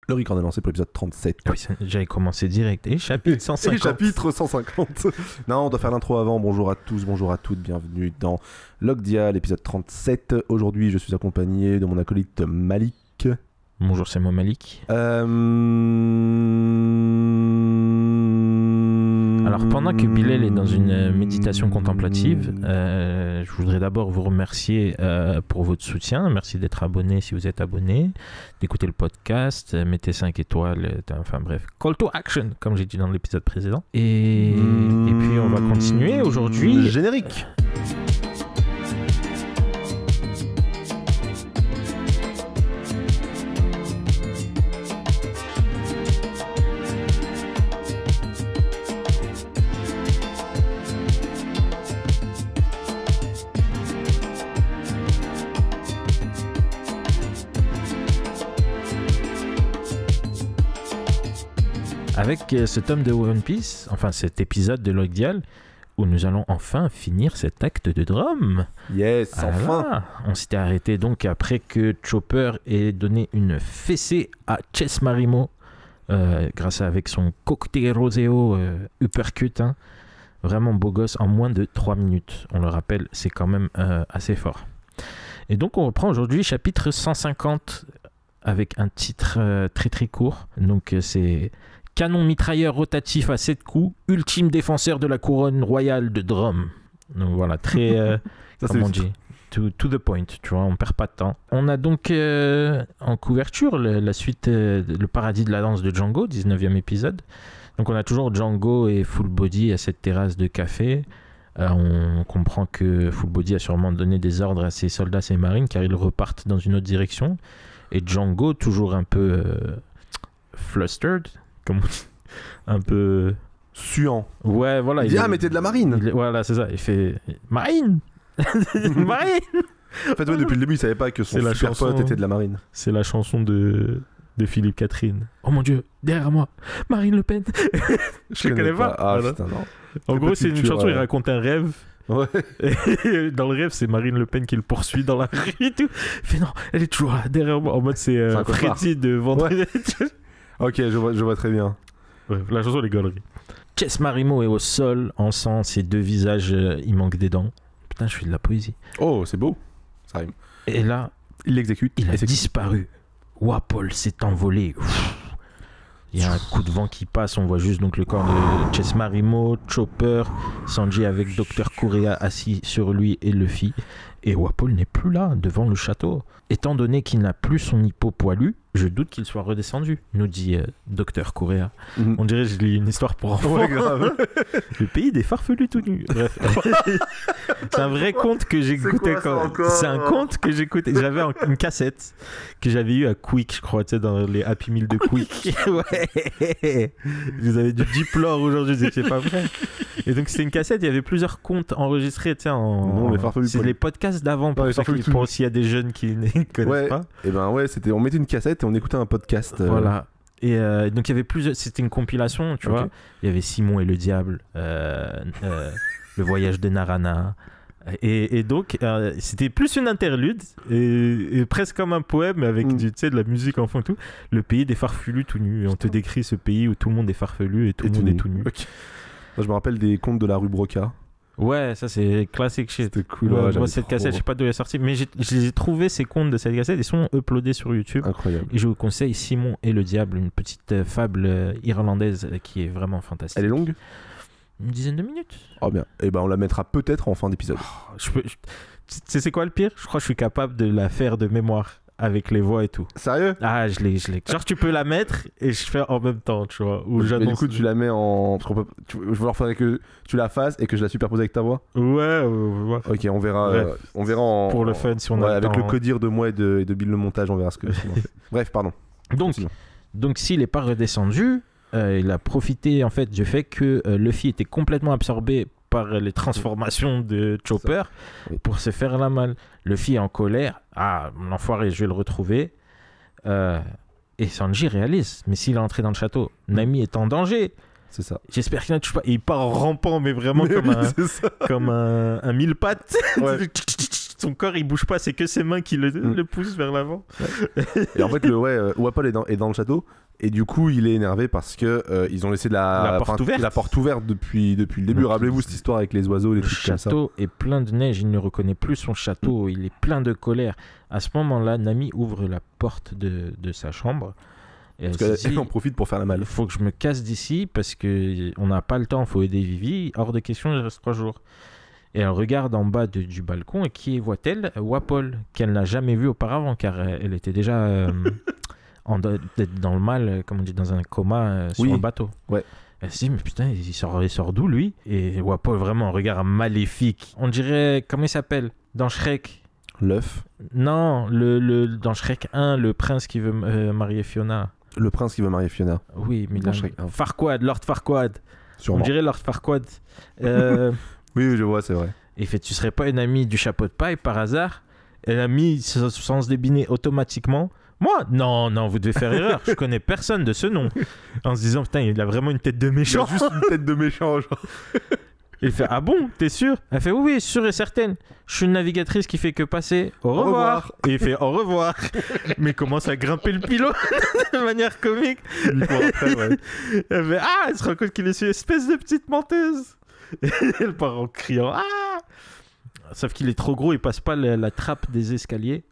Le record est lancé pour l'épisode 37. Oui, j'avais commencé direct. Et chapitre 150. Et chapitre 150. Non, on doit faire l'intro avant. Bonjour à tous, bonjour à toutes. Bienvenue dans Logdia, l'épisode 37. Aujourd'hui, je suis accompagné de mon acolyte Malik. Bonjour, c'est moi Malik. Alors, pendant que Bilal est dans une méditation contemplative, je voudrais d'abord vous remercier pour votre soutien. Merci d'être abonné si vous êtes abonné, d'écouter le podcast, mettez 5 étoiles, enfin bref, call to action, comme j'ai dit dans l'épisode précédent. Et puis, on va continuer aujourd'hui. Générique. Avec ce tome de One Piece, enfin cet épisode de Logdial, où nous allons enfin finir cet acte de drum. Yes, enfin. On s'était arrêté donc après que Chopper ait donné une fessée à Chess Marimo, grâce avec son cocktail roseo uppercut, hein. Vraiment beau gosse, en moins de 3 minutes. On le rappelle, c'est quand même assez fort. Et donc on reprend aujourd'hui chapitre 150 avec un titre très très court. Donc c'est... Canon mitrailleur rotatif à 7 coups, ultime défenseur de la couronne royale de Drum. Donc voilà, très, comment on dit, to the point, tu vois, on perd pas de temps. On a donc en couverture la suite, le paradis de la danse de Django, 19e épisode. Donc on a toujours Django et Full Body à cette terrasse de café. On comprend que Full Body a sûrement donné des ordres à ses soldats, ses marines, car ils repartent dans une autre direction. Et Django, toujours un peu flustered, comme on dit, un peu suant. Ouais, voilà. Il dit, mais t'es de la marine. Voilà, c'est ça. Il fait marine. Marine. En fait, ouais, depuis le début, il savait pas que son super pote était de la marine. C'est la chanson de Philippe Catherine. Oh mon Dieu, derrière moi, Marine Le Pen. Je ne connais pas. Ah, putain, non. En gros, c'est une chanson, il raconte un rêve. Ouais. Et dans le rêve, c'est Marine Le Pen qui le poursuit dans la rue et tout. Il fait non, elle est toujours là, derrière moi. En mode, c'est Freddy de Vendredi. Ouais. Ok, je vois très bien. Ouais, la chanson, les gauleries. Chess Marimo est au sol, en sang, ses deux visages, il manque des dents. Putain, je fais de la poésie. Oh, c'est beau. Ça rime. Et là, il l'exécute. Il a disparu. Wapol s'est envolé. Il y a un coup de vent qui passe, on voit juste donc le corps de Chess Marimo, Chopper, Sanji avec Dr Kurea assis sur lui et Luffy. Et Wapol n'est plus là, devant le château. Étant donné qu'il n'a plus son hippo poilu, je doute qu'il soit redescendu, nous dit Dr Kurea. On dirait que je lis une histoire pour enfants. Ouais, grave. Le pays des farfelus tout nus. Bref. C'est un vrai conte que j'écoutais quand... C'est un conte que j'écoutais. J'avais une cassette que j'avais eue à Quick, je crois, tu sais, dans les Happy Meal de Quick. Ouais. Vous avez du Diplore aujourd'hui, c'est pas vrai. Et donc c'était une cassette, il y avait plusieurs contes enregistrés, tu sais, c'est les podcasts d'avant, pour s'il y a des jeunes qui ne connaissent pas. Et ben ouais, on mettait une cassette et on écoutait un podcast. Voilà. Et donc il y avait plusieurs, c'était une compilation, tu vois. Il y avait Simon et le diable, le voyage de Narana. Et donc c'était plus une interlude et presque comme un poème avec tu sais, de la musique en fond et tout. Le pays des farfelus tout nus. Et on te décrit ce pays où tout le monde est farfelu et tout le monde est tout nu. Okay. Moi, je me rappelle des contes de la rue Broca. Ouais, ça c'est classique shit. C'était cool. Moi, cette cassette, je sais pas d'où elle est sortie, mais j'ai trouvé ces contes de cette cassette. Ils sont uploadés sur YouTube. Incroyable. Et je vous conseille Simon et le diable, une petite fable irlandaise qui est vraiment fantastique. Elle est longue ? Une dizaine de minutes. Oh bien. Et ben on la mettra peut-être en fin d'épisode. C'est quoi le pire ? Je crois que je suis capable de la faire de mémoire. Avec les voix et tout. Sérieux ? Ah, je l'ai. Genre, tu peux la mettre et je fais en même temps, tu vois. Ou mais du coup, tu la mets en... je veux leur faire que tu la fasses et que je la superpose avec ta voix. Ouais. Ok, on verra en... Pour le fun, si on a le avec temps, le codir de moi et de Bill le montage, on verra ce que... Bref, pardon. Donc s'il n'est pas redescendu, il a profité, en fait, du fait que Luffy était complètement absorbé par les transformations de Chopper pour se faire la malle. Luffy est en colère. Ah, l'enfoiré, je vais le retrouver. Et Sanji réalise. Mais s'il est entré dans le château, Nami est en danger. C'est ça. J'espère qu'il ne touche pas. Et il part en rampant, mais vraiment comme un mille pattes. Ouais. son corps il bouge pas, c'est que ses mains qui le poussent vers l'avant. Et en fait, Wapol est dans le château. Et du coup, il est énervé parce que ils ont laissé la porte ouverte depuis le début. Donc, Rappelez-vous cette histoire avec les oiseaux, les Le trucs comme ça. château est plein de neige, il ne reconnaît plus son château, il est plein de colère. À ce moment-là, Nami ouvre la porte de sa chambre. Et elle Parce se dit, qu'elle en profite pour faire la il malle. faut que je me casse d'ici parce qu'on n'a pas le temps, il faut aider Vivi. Hors de question, il reste 3 jours. Et elle regarde en bas du balcon et qui voit-elle? Wapol, qu'elle n'a jamais vu auparavant car elle était déjà dans le mal, comme on dit, dans un coma sur le bateau. Ouais. Elle se dit, mais putain, il sort d'où lui? Et Wapol, vraiment, un regard maléfique. On dirait, comment il s'appelle? Dans Shrek. L'œuf. Non, dans Shrek 1, le prince qui veut marier Fiona. Le prince qui veut marier Fiona. Oui, mais Dans Shrek 1. Farquaad, Lord Farquaad. Sûrement. On dirait Lord Farquaad. Oui, je vois, c'est vrai. Il fait, tu serais pas une amie du chapeau de paille par hasard? Elle a mis sans se débiner automatiquement. Moi? Non, vous devez faire erreur. Je connais personne de ce nom. En se disant, putain, il a vraiment une tête de méchant. Juste une tête de méchant, genre. Il fait, ah bon, t'es sûr? Elle fait, oui, sûre et certaine. Je suis une navigatrice qui fait que passer. Au revoir. Et il fait, au revoir. Mais il commence à grimper le pilote de manière comique. Après, ouais. Elle fait, elle se rend compte qu'il est une espèce de petite menteuse. Et elle part en criant, ah! Sauf qu'il est trop gros, il passe pas la trappe des escaliers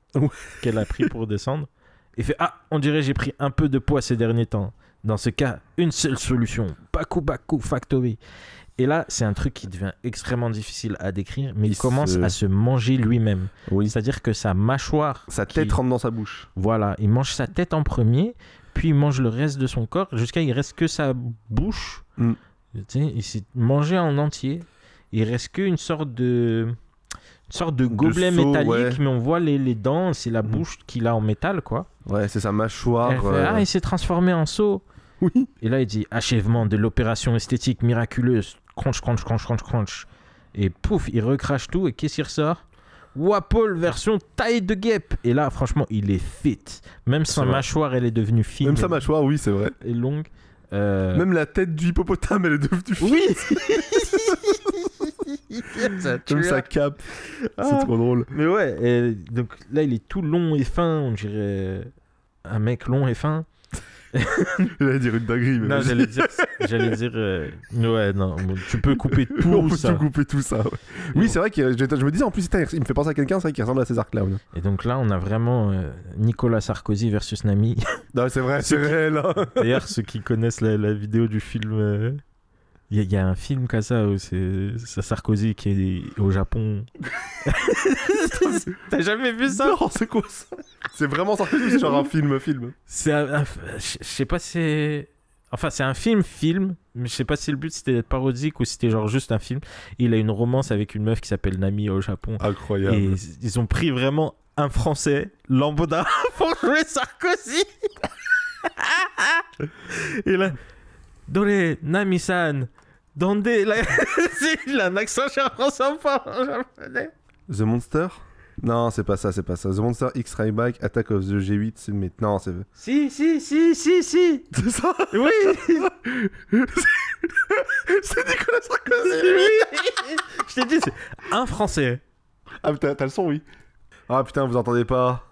qu'elle a pris pour descendre. Il fait, on dirait j'ai pris un peu de poids ces derniers temps. Dans ce cas, une seule solution. Baku Factory. Et là, c'est un truc qui devient extrêmement difficile à décrire, mais il commence à se manger lui-même. Oui. C'est-à-dire que sa mâchoire... Sa tête rentre dans sa bouche. Voilà, il mange sa tête en premier, puis il mange le reste de son corps, jusqu'à il reste que sa bouche. Tu sais, il s'est mangé en entier. Il reste qu'une sorte de gobelet seau, métallique, mais on voit les dents, c'est la bouche qu'il a en métal, quoi. Ouais, c'est sa mâchoire. Elle fait, il s'est transformé en seau. Oui. Et là, il dit, achèvement de l'opération esthétique miraculeuse. Crunch. Et pouf, il recrache tout. Et qu'est-ce qui ressort? Wapol version taille de guêpe. Et là, franchement, il est fit. Même sa mâchoire, elle est devenue fine. Même sa mâchoire, oui, c'est vrai. Et longue. Même la tête du hippopotame, elle est devenue fine. Oui. Comme sa cape. C'est trop drôle. Mais ouais, et donc là, il est tout long et fin. On dirait un mec long et fin. J'allais dire une dinguerie. Mais non, j'allais dire ouais, non, tu peux couper tout on peut ça. tout couper tout ça. Ouais. Oui, c'est vrai que je me disais en plus, il me fait penser à quelqu'un, c'est vrai qu'il ressemble à César Clown. Et donc là, on a vraiment Nicolas Sarkozy versus Nami. Non, c'est vrai, c'est réel. Hein. D'ailleurs, ceux qui connaissent la vidéo du film, il y a un film comme ça où c'est Sarkozy qui est au Japon. T'as jamais vu ça? Non, c'est quoi ça? C'est vraiment Sarkozy ou c'est genre un film? C'est je sais pas si c'est... Enfin, c'est un film, mais je sais pas si le but c'était d'être parodique ou si c'était genre juste un film. Il a une romance avec une meuf qui s'appelle Nami au Japon. Incroyable. Et ils ont pris vraiment un Français, lambda, pour jouer Sarkozy. Et là, Dore, Nami-san, donde... Il a un accent japonais. The Monster? Non, c'est pas ça. The Monster X Ryback, Attack of the G8, c'est... Mais non, c'est... Si. C'est ça? Oui. C'est Nicolas Sarkozy. Oui. Je t'ai dit, c'est un Français. Ah, putain, t'as le son, oui. Ah, putain, vous entendez pas.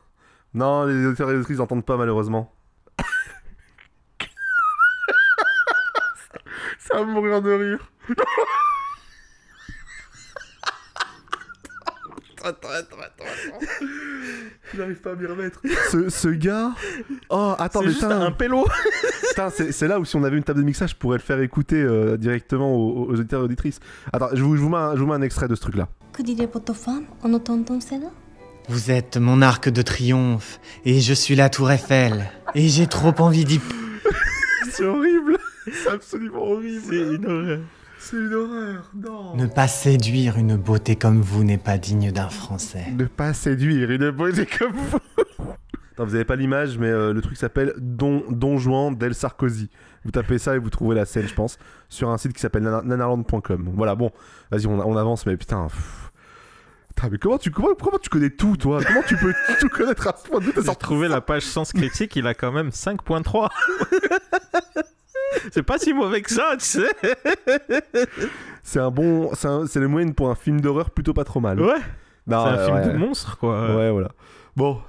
Non, les auditeurs et les auditrices n'entendent pas, malheureusement. Ça va mourir de rire. Attends. J'arrive pas à m'y remettre. Ce gars... Oh, attends, c'est juste un pélo. Putain, c'est là où si on avait une table de mixage, je pourrais le faire écouter directement aux auditeurs et auditrices. Attends, je vous mets un extrait de ce truc-là. Vous êtes mon arc de triomphe, et je suis la tour Eiffel, et j'ai trop envie d'y... C'est horrible. C'est absolument horrible. C'est une horreur. C'est une horreur, non. Ne pas séduire une beauté comme vous n'est pas digne d'un Français. Ne pas séduire une beauté comme vous. Attends, vous avez pas l'image, mais le truc s'appelle Don Juan del Sarkozy. Vous tapez ça et vous trouvez la scène, je pense, sur un site qui s'appelle nanarland.com. Voilà, bon, vas-y, on avance, mais putain... Putain, mais comment tu connais tout, toi? Comment tu peux tout connaître à ce point de vue? J'ai retrouvé la page Sens Critique, il a quand même 5.3. C'est pas si mauvais que ça, tu sais. C'est le moyenne pour un film d'horreur plutôt pas trop mal. Ouais. Non, c'est un film ouais. de monstre, quoi. Ouais, voilà. Bon,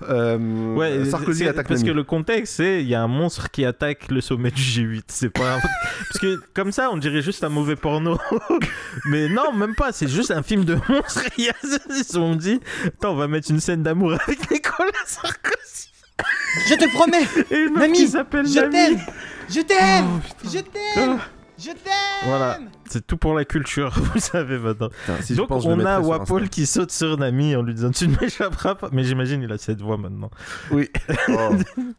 Ouais, Sarkozy attaque parce que Nami. le contexte, c'est il y a un monstre qui attaque le sommet du G8. C'est pas parce que comme ça, on dirait juste un mauvais porno. Mais non, même pas. C'est juste un film de monstre. Ils se sont dit, attends, on va mettre une scène d'amour avec Nicolas Sarkozy. Je te promets, Et une meuf Nami, qui s'appelle je Nami. t'aime. Je t'aime. Oh, Je t'aime. Je t'aime. Voilà, c'est tout pour la culture, vous savez maintenant. Putain, si je Donc pense, je le on a mettrais sur Wapol Insta. qui saute sur Nami en lui disant tu ne m'échapperas pas. Mais j'imagine il a cette voix maintenant. Oui. Oh,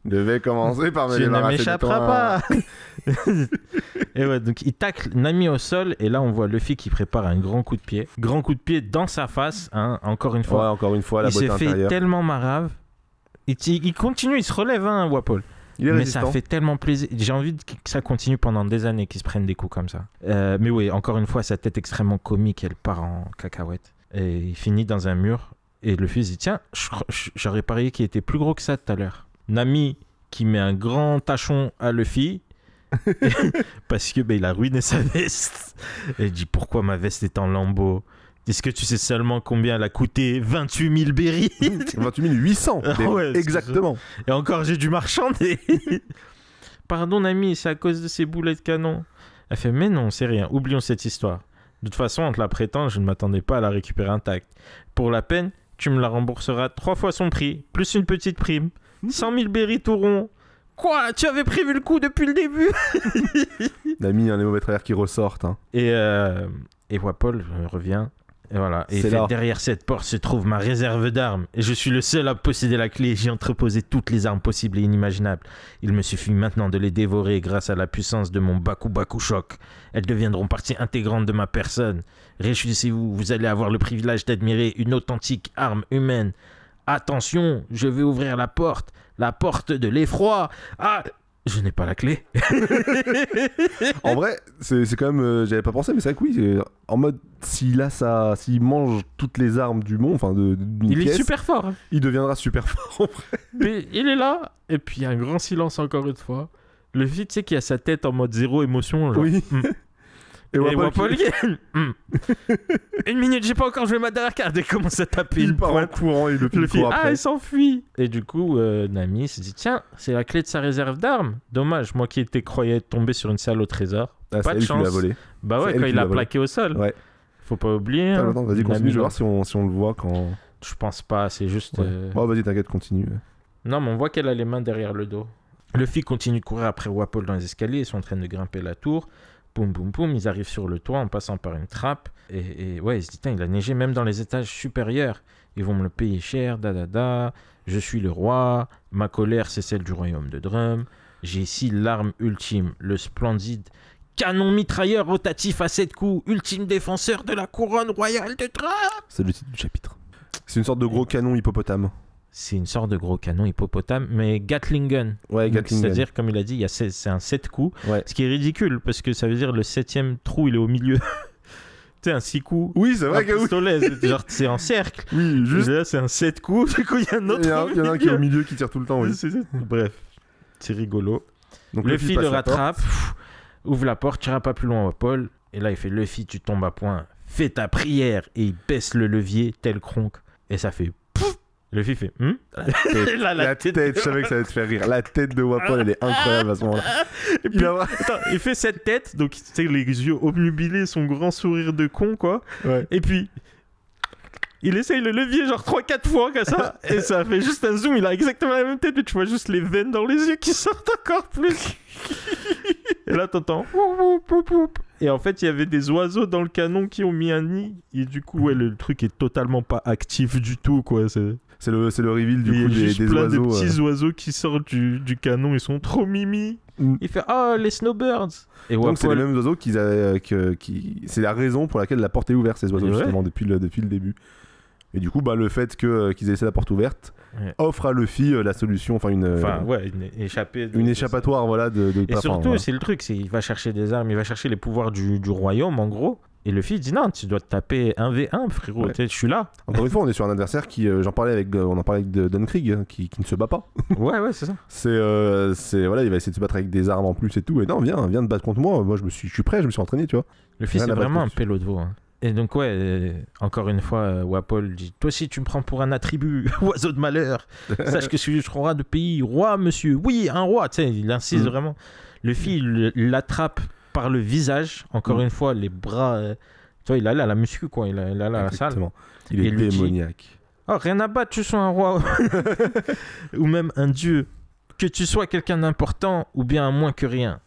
devait commencer par me Tu ne débarrasser de m'échapperas toi. pas. Et ouais, donc il tacle Nami au sol et là on voit Luffy qui prépare un grand coup de pied. Grand coup de pied dans sa face, hein, encore une Ouais, fois. encore une fois, la Il boîte s'est fait intérieure. tellement marave. Il continue, il se relève, hein, Wapol. Il est Mais résistant. ça fait tellement plaisir. J'ai envie que ça continue pendant des années, qu'ils se prennent des coups comme ça. Mais oui, encore une fois, sa tête extrêmement comique, elle part en cacahuète. Et il finit dans un mur. Et le fils dit tiens, j'aurais parié qu'il était plus gros que ça tout à l'heure. Nami qui met un grand tachon à Luffy. Parce que il a ruiné sa veste. Et il dit pourquoi ma veste est en lambeaux. Est-ce que tu sais seulement combien elle a coûté 28 000 berries? 28 800. Ah ouais, c'est exactement. Et encore, j'ai dû marchander. Pardon, Nami, c'est à cause de ces boulets de canon. Elle fait, mais non, c'est rien. Oublions cette histoire. De toute façon, en te la prêtant, je ne m'attendais pas à la récupérer intacte. Pour la peine, tu me la rembourseras 3 fois son prix, plus une petite prime. 100 000 berries tout rond. Quoi? Tu avais prévu le coup depuis le début? Nami, un des mauvais travers qui ressortent. Hein. Et Wapol revient. Et voilà. Et il C'est fait, là. derrière cette porte se trouve ma réserve d'armes. Et je suis le seul à posséder la clé. J'ai entreposé toutes les armes possibles et inimaginables. Il me suffit maintenant de les dévorer grâce à la puissance de mon Baku Baku Choc. Elles deviendront partie intégrante de ma personne. Réjouissez-vous, vous allez avoir le privilège d'admirer une authentique arme humaine. Attention, je vais ouvrir la porte de l'effroi. Ah, je n'ai pas la clé. En vrai, c'est quand même. J'avais pas pensé, mais c'est vrai que oui. En mode, s'il mange toutes les armes du monde, enfin d'une Il est pièce, super fort. Hein. il deviendra super fort. En vrai. Mais il est là, et puis il y a un grand silence encore une fois. Le vide, tu sais qu'il a sa tête en mode zéro émotion. Genre, Oui. Et Wapol Wapol, Une minute, j'ai pas encore joué ma dernière carte. Et commence à taper il une part en pointe. courant et le Le film fil, court après. il s'enfuit. Et du coup, Nami se dit tiens, c'est la clé de sa réserve d'armes. Dommage, moi qui croyais tomber sur une salle au trésor. Ah, pas c'est de elle qui l'a chance. volé. Bah C'est ouais, elle quand qui il l'a a volé. plaqué au sol. Ouais. Faut pas oublier. Attends, hein, attends, vas-y, continue, Nami, je vais voir si on le voit quand. Je pense pas, c'est juste. Ouais. Oh, vas-y, t'inquiète, continue. Non, mais on voit qu'elle a les mains derrière le dos. Luffy continue de courir après Wapol dans les escaliers. Ils sont en train de grimper la tour. Poum, poum, poum. Ils arrivent sur le toit en passant par une trappe. Et ouais, il se dit, tiens, il a neigé même dans les étages supérieurs. Ils vont me le payer cher, da. Je suis le roi. Ma colère, c'est celle du royaume de Drum. J'ai ici l'arme ultime, le splendide canon mitrailleur rotatif à 7 coups, ultime défenseur de la couronne royale de Drum. C'est le titre du chapitre. C'est une sorte de gros canon hippopotame. C'est une sorte de gros canon hippopotame, mais Gatling Gun. Ouais, Donc, Gatling Gun. c'est-à-dire, comme il a dit, c'est un 7 coups. Ouais. Ce qui est ridicule, parce que ça veut dire le 7e trou, il est au milieu. Tu sais, un 6 coups. Oui, c'est Un vrai que oui. pistolet, c'est en cercle. Oui, juste. Là, c'est un 7 coups. Du coup, il y a un autre. Il y en a un qui est au milieu qui tire tout le temps, oui. Bref, c'est rigolo. Donc Luffy passe le la porte. rattrape, ouvre la porte, tira pas plus loin à Paul. Et là, il fait Luffy, tu tombes à point. Fais ta prière. Et il baisse le levier, tel Kronk. Et ça fait. Pouf. Luffy fait. Là, La tête, je savais que ça allait te faire rire. La tête de Wapol, elle est incroyable à ce moment-là. Et puis, Il a... attends, il fait cette tête, donc tu sais, les yeux obnubilés, son grand sourire de con, quoi. Ouais. Et puis, il essaye le levier genre 3-4 fois comme ça, et ça fait juste un zoom, il a exactement la même tête, mais tu vois juste les veines dans les yeux qui sortent encore plus. Et là, t'entends... Et en fait, il y avait des oiseaux dans le canon qui ont mis un nid, et du coup, ouais, le truc est totalement pas actif du tout, quoi. C'est le reveal du Il y a coup juste des plein oiseaux. de petits oiseaux qui sortent du canon, ils sont trop mimi. Mm. Il fait oh les snowbirds. Et Donc c'est les Wapol, mêmes oiseaux qu'ils avaient, c'est la raison pour laquelle la porte est ouverte, ces oiseaux, Ouais. justement, depuis le début. Et du coup, bah, le fait qu'ils aient laissé la porte ouverte Ouais. offre à Luffy la solution, enfin une échappée. une échappatoire, voilà. Et pas- enfin, surtout, voilà. c'est le truc, c'est il va chercher des armes, il va chercher les pouvoirs du royaume, en gros. Et Luffy dit non, tu dois te taper 1v1, frérot. Ouais. Je suis là. Encore une fois, on est sur un adversaire qui, on en parlait avec Don Krieg, hein, qui ne se bat pas. Ouais, c'est ça. C'est voilà, il va essayer de se battre avec des armes en plus et tout. Et non, viens te battre contre moi. Moi, je suis prêt, je me suis entraîné, tu vois. Luffy, Rien c'est à battre vraiment un là-dessus. pélo de veau. Hein. Et donc, encore une fois, Wapol dit: toi aussi, tu me prends pour un attribut, oiseau de malheur. Sache que si je suis roi de pays, roi, monsieur. Oui, un roi. Tu sais, il insiste vraiment. Luffy, il l'attrape par le visage. Encore une fois, les bras. Tu vois, il a là la muscu, quoi. Il a là la salle. Il est démoniaque. Oh, rien à battre, tu sois un roi. Ou même un dieu. Que tu sois quelqu'un d'important ou bien un moins que rien.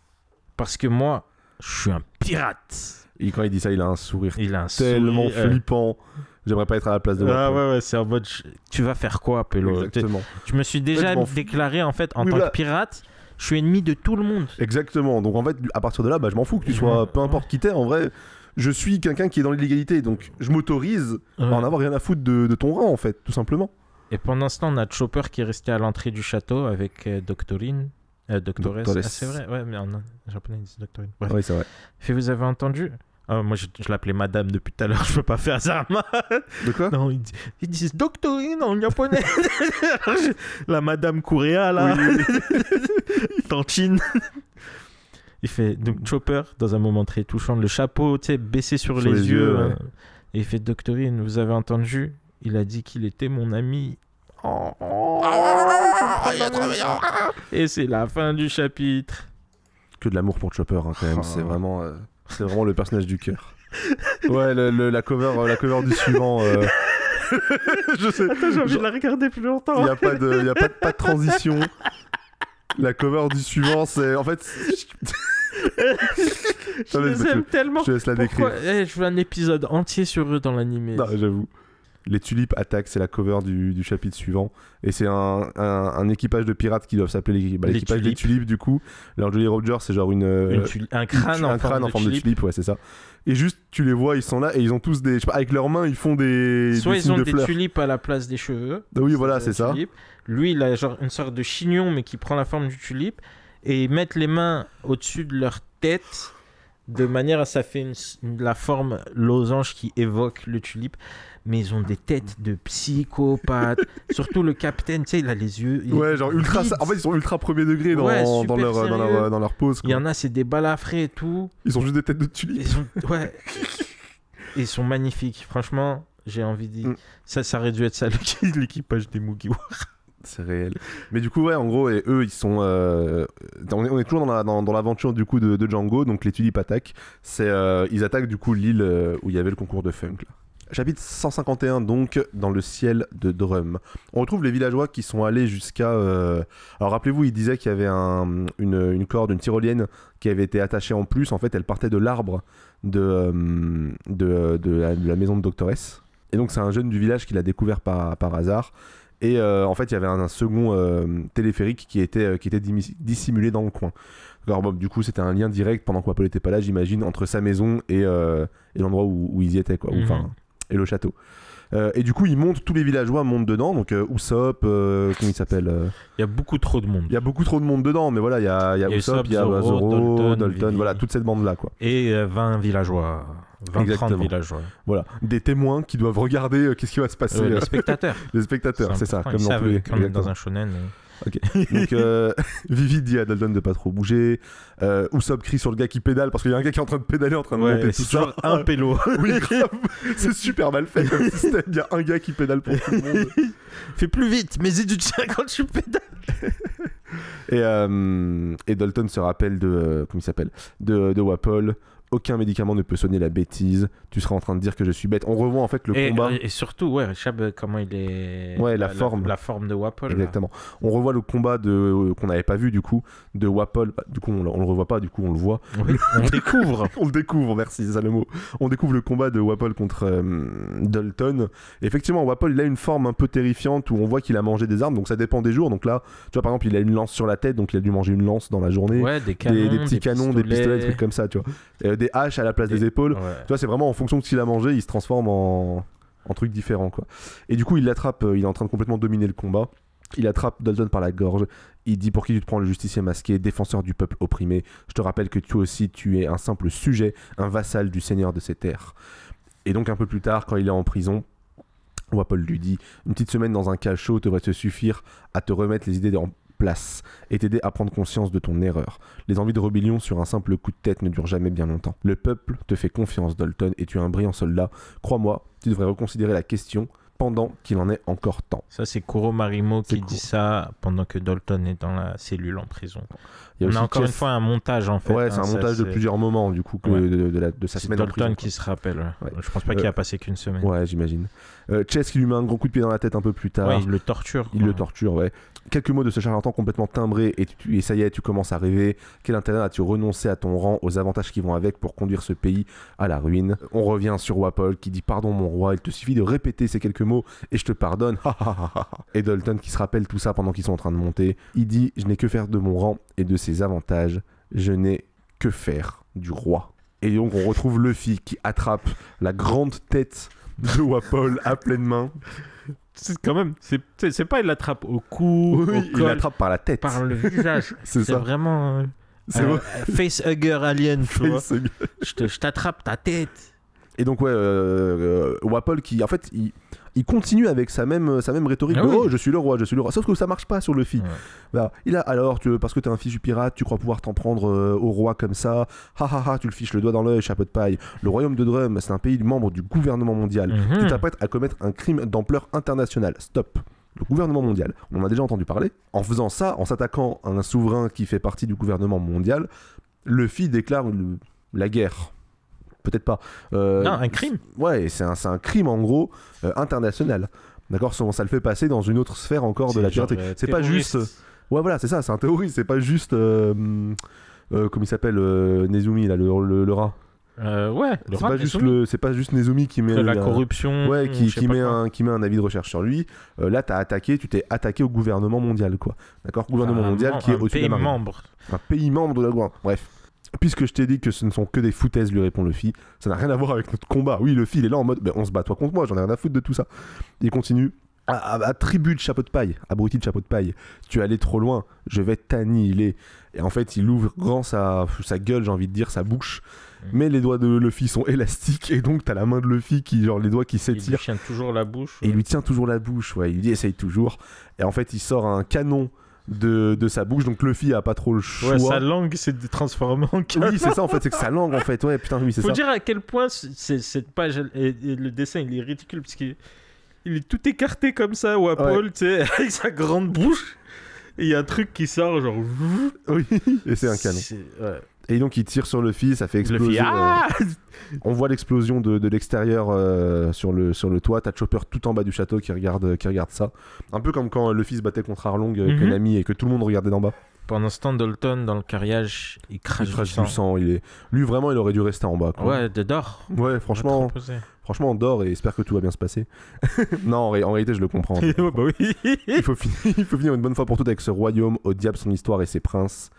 Parce que moi, je suis un pirate. Et quand il dit ça, il a un sourire tellement flippant. J'aimerais pas être à la place de moi. Ah ouais, c'est en mode, tu vas faire quoi, Pélo? Exactement. Je me suis déjà déclaré, en fait, en tant que pirate, je suis ennemi de tout le monde. Exactement. Donc en fait, à partir de là, je m'en fous que tu sois, peu importe qui t'es, en vrai, je suis quelqu'un qui est dans l'illégalité. Donc je m'autorise à en avoir rien à foutre de ton rang, en fait, tout simplement. Et pendant ce temps, on a Chopper qui est resté à l'entrée du château avec Doctorine. Doctoress. Ah, c'est vrai, ouais, mais en japonais, ils disent Doctorine. Bref. Oui, c'est vrai. Vous avez entendu? Moi, je l'appelais madame depuis tout à l'heure, je peux pas faire ça. De quoi? Non, ils disent Doctorine en japonais. La madame Kurea, là. Oui. Tantine. Il fait donc Chopper, dans un moment très touchant, le chapeau, tu sais, baissé sur les yeux. Ouais. Et il fait: Doctorine, vous avez entendu? Il a dit qu'il était mon ami. Et c'est la fin du chapitre. Que de l'amour pour Chopper, hein, quand même. C'est vraiment le personnage du cœur. Ouais, la cover du suivant. Je sais. Attends, j'ai envie de la regarder plus longtemps. Il y a pas de transition. La cover du suivant, c'est en fait. Je les aime tellement. Je laisse la décrire. Je veux un épisode entier sur eux dans l'animé. Non, j'avoue. Les tulipes attaquent, c'est la cover du chapitre suivant. Et c'est un équipage de pirates qui doivent s'appeler l'équipage des tulipes, du coup. Leur Jolly Roger, c'est genre un crâne en forme de tulipe. Ouais, c'est ça. Et juste, tu les vois, ils sont là et ils ont tous des. Je sais pas, avec leurs mains, ils font des. Soit ils ont des fleurs. tulipes à la place des cheveux. Ah oui, voilà, c'est ça. Lui, il a genre une sorte de chignon, mais qui prend la forme du tulipe. Et ils mettent les mains au-dessus de leur tête, de manière à ça fait la forme losange qui évoque le tulipe. Mais ils ont des têtes de psychopathes. Surtout le capitaine, tu sais, il a les yeux. Ouais, genre ultra. En fait, ils sont ultra premier degré dans leur pose. Il y en a, c'est des balafrés et tout. Ils ont juste des têtes de tulipes. Ouais. Ils sont magnifiques. Franchement, j'ai envie de dire. Ça aurait dû être ça, l'équipage des Mugiwara. C'est réel. Mais du coup, ouais, en gros, et eux, ils sont. On est toujours dans l'aventure du coup de Django. Donc les tulipes attaquent. Ils attaquent du coup l'île où il y avait le concours de funk là. Chapitre 151, donc, dans le ciel de Drum. On retrouve les villageois qui sont allés jusqu'à... Alors, rappelez-vous, il disait qu'il y avait une corde, une tyrolienne qui avait été attachée en plus. En fait, elle partait de l'arbre de la maison de Doctoress. Et donc, c'est un jeune du village qui l'a découvert par hasard. Et en fait, il y avait un second téléphérique qui était dissimulé dans le coin. Alors, bon, du coup, c'était un lien direct, pendant que Wapol n'était pas là, j'imagine, entre sa maison et l'endroit où ils y étaient, quoi. Enfin... et le château. Et du coup, tous les villageois montent dedans. Donc, Usopp, comment il s'appelle Il y a beaucoup trop de monde. Il y a beaucoup trop de monde dedans, mais voilà, il y a Usopp, il y a Zoro, Dalton, voilà, toute cette bande-là, quoi. Et 20 villageois. 20-30 villageois. Voilà, des témoins qui doivent regarder qu'est-ce qui va se passer. Les spectateurs. Les spectateurs, c'est ça. Comme dans un shonen. Ok. Donc Vivi dit à Dalton de pas trop bouger. Usopp crie sur le gars qui pédale parce qu'il y a un gars qui est en train de pédaler, en train de monter tout ça. Un pélo. Oui, grave. C'est super mal fait comme système. Il y a un gars qui pédale pour tout le monde. Fais plus vite, mais du tien quand tu pédales. Et Dalton se rappelle de comment il s'appelle, de Wapol. Aucun médicament ne peut soigner la bêtise. Tu seras en train de dire que je suis bête. On revoit en fait le combat. Et surtout, ouais, Chab, comment il est. Ouais, la forme de Wapol. Exactement. Là. On revoit le combat qu'on n'avait pas vu du coup de Wapol. Du coup, on le revoit pas. Du coup, on le voit. Oui, on découvre. On le découvre. Merci, c'est ça le mot. On découvre le combat de Wapol contre Dalton. Et effectivement, Wapol, il a une forme un peu terrifiante où on voit qu'il a mangé des armes. Donc ça dépend des jours. Donc là, tu vois, par exemple, il a une lance sur la tête, donc il a dû manger une lance dans la journée. Ouais, des canons, des petits canons, des pistolets, des trucs comme ça, tu vois. Des haches à la place des épaules. Ouais. Tu vois, c'est vraiment en fonction de ce qu'il a mangé, il se transforme en trucs différents, quoi. Et du coup, il l'attrape, il est en train de complètement dominer le combat. Il attrape Dalton par la gorge. Il dit: pour qui tu te prends, le justicier masqué, défenseur du peuple opprimé. Je te rappelle que toi aussi, tu es un simple sujet, un vassal du seigneur de ces terres. Et donc, un peu plus tard, quand il est en prison, Wapol lui dit: une petite semaine dans un cachot devrait te suffire à te remettre les idées place et t'aider à prendre conscience de ton erreur. Les envies de rébellion sur un simple coup de tête ne durent jamais bien longtemps. Le peuple te fait confiance, Dalton, et tu es un brillant soldat. Crois-moi, tu devrais reconsidérer la question pendant qu'il en est encore temps. Ça, c'est Kuro Marimo qui C'est dit ça pendant que Dalton est dans la cellule en prison. Il y a On aussi a encore Chess. une fois un montage en fait. Ouais, c'est hein, un ça, montage de c'est- plusieurs moments du coup Ouais. de sa C'est semaine en prison. Dalton qui se rappelle. Ouais. Je pense pas qu'il a passé qu'une semaine. Ouais, j'imagine. Chess qui lui met un gros coup de pied dans la tête un peu plus tard. Ouais, il le torture. Il quoi. le torture, ouais. Quelques mots de ce charlatan complètement timbré et ça y est, tu commences à rêver. Quel intérêt as-tu renoncé à ton rang, aux avantages qui vont avec pour conduire ce pays à la ruine? On revient sur Wapol qui dit pardon mon roi, il te suffit de répéter ces quelques mots et je te pardonne. Et Dalton qui se rappelle tout ça pendant qu'ils sont en train de monter. Il dit je n'ai que faire de mon rang et de ses avantages. Je n'ai que faire du roi. Et donc on retrouve Luffy qui attrape la grande tête de Wapol à pleine main. C'est quand même, c'est pas il l'attrape au cou, au Il col, l'attrape par la tête. par le visage. C'est ça. Vraiment C'est vrai. face hugger alien, tu vois. C'est- Je t'attrape ta tête. Et donc ouais, Wapol qui en fait il continue avec sa même rhétorique Ah de oui. oh je suis le roi, sauf que ça marche pas sur Luffy. Ouais. Voilà. Il a alors parce que t'es un fils du pirate, tu crois pouvoir t'en prendre au roi comme ça, tu le fiches le doigt dans l'œil, chapeau de paille. Le royaume de Drum, c'est un pays membre du gouvernement mondial. Mhm. Tu t'apprêtes à commettre un crime d'ampleur internationale. Stop. Le gouvernement mondial, on en a déjà entendu parler. En faisant ça, en s'attaquant à un souverain qui fait partie du gouvernement mondial, Luffy déclare la guerre. Peut-être pas. Non, un crime. Ouais, c'est un crime en gros international. D'accord, ça le fait passer dans une autre sphère encore de la genre, piraterie. C'est pas terroriste. juste. Ouais, voilà, c'est ça, c'est un terroriste. C'est pas juste. Comment il s'appelle Nezumi, là, le rat. Ouais, le rat, C'est pas juste Nezumi qui met. de la corruption. Ouais, ou qui je sais met pas quoi. qui met un avis de recherche sur lui. Là, tu t'es attaqué au gouvernement mondial, quoi. D'accord, gouvernement mondial qui est au-dessus de la pays marine. membre. Un pays membre de la gouvernement. Bref. Puisque je t'ai dit que ce ne sont que des foutaises, lui répond Luffy, ça n'a rien à voir avec notre combat. Oui, Luffy, il est là en mode, on se bat toi contre moi, j'en ai rien à foutre de tout ça. Il continue. Attribut de chapeau de paille, abruti de chapeau de paille, tu es allé trop loin, je vais t'annihiler. Et en fait, il ouvre grand sa gueule, j'ai envie de dire, sa bouche. Mais les doigts de Luffy sont élastiques et donc t'as la main de Luffy qui, genre les doigts qui Il lui s'étirent. tient toujours la bouche. Et il lui tient toujours la bouche, ouais, il lui dit essaye toujours. Et en fait, il sort un canon de sa bouche, donc Luffy a pas trop le choix. Ouais, sa langue s'est transformée en canon. Oui, c'est ça en fait, c'est que sa langue en fait, ouais, putain, oui, c'est Faut ça. dire à quel point cette page et le dessin il est ridicule parce qu'il il est tout écarté comme ça, Wapol, tu sais, avec sa grande bouche. Et il y a un truc qui sort, genre. Oui, et c'est un canon. Ouais. Et donc il tire sur Luffy, ça fait exploser. Luffy, ah On voit l'explosion de l'extérieur sur le toit. T'as Chopper tout en bas du château qui regarde ça. Un peu comme quand Luffy se battait contre Arlong avec Mhm. Nami et que tout le monde regardait d'en bas. Pendant ce temps, Dalton, dans le carriage, il crache, Il crache du sang. du sang. Lui vraiment, il aurait dû rester en bas. Quoi. Ouais, de d'or. Ouais, franchement, on dort et espère que tout va bien se passer. Non, en réalité, je le comprends. Ouais, bah oui. il faut finir une bonne fois pour toutes avec ce royaume, au diable son histoire et ses princes.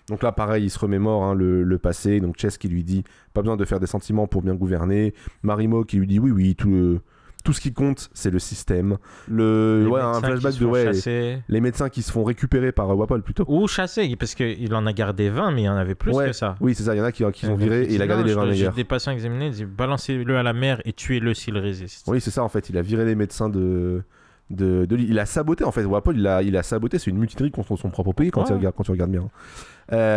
Donc là, pareil, il se remémore le passé. Donc Chess qui lui dit pas besoin de faire des sentiments pour bien gouverner. Marimo qui lui dit oui, tout ce qui compte, c'est le système. Un flashback de les médecins qui se font récupérer par Wapol plutôt. Ou chasser, parce qu'il en a gardé 20, mais il y en avait plus Ouais. que ça. Oui, c'est ça, il y en a qui sont virés et il a gardé les 20 J'ai meilleurs. des patients examinés, il dit balancez-le à la mer et tuez-le s'il résiste. Oui, c'est ça en fait, il a viré les médecins de lui. Il a saboté en fait, Wapol il a saboté, c'est une mutinerie contre son propre pays quand tu regardes bien.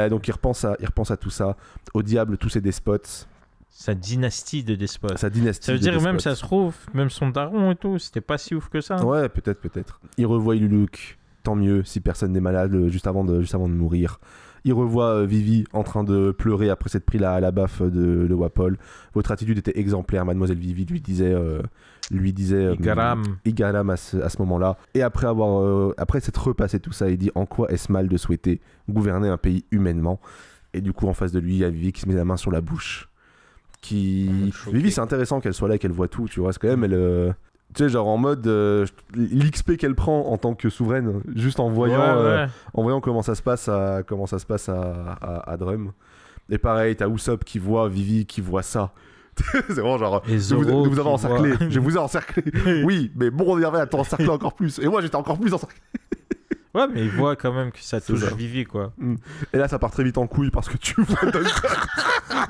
Donc il repense à tout ça, au diable tous ces despotes, Sa dynastie de despotes. sa dynastie. Ça veut de dire, même despotes. ça se trouve, même son daron et tout, c'était pas si ouf que ça. Ouais, peut-être. Il revoit Iluluk, tant mieux si personne n'est malade juste avant de mourir. Il revoit Vivi en train de pleurer après s'être pris la baffe de Wapol. Votre attitude était exemplaire, mademoiselle Vivi lui disait Igaram à ce moment-là. Et après s'être repassé tout ça, il dit en quoi est-ce mal de souhaiter gouverner un pays humainement. Et du coup, en face de lui, il y a Vivi qui se met la main sur la bouche. Vivi, c'est intéressant qu'elle soit là et qu'elle voit tout, tu vois. C'est quand même elle. Tu sais, genre en mode l'XP qu'elle prend en tant que souveraine, juste en voyant, Ouais. en voyant comment ça se passe à Drum. Et pareil, t'as Usopp qui voit Vivi qui voit ça. C'est vraiment genre Et je vous Zoro avez qui encerclé, voit- je vous ai encerclé. Oui, mais bon, on y avait à t'encercler encore plus. Et moi j'étais encore plus encerclé. Ouais, mais il voit quand même que ça C'est touche ça. Vivi, quoi. Et là, ça part très vite en couille parce que tu vois Dalton.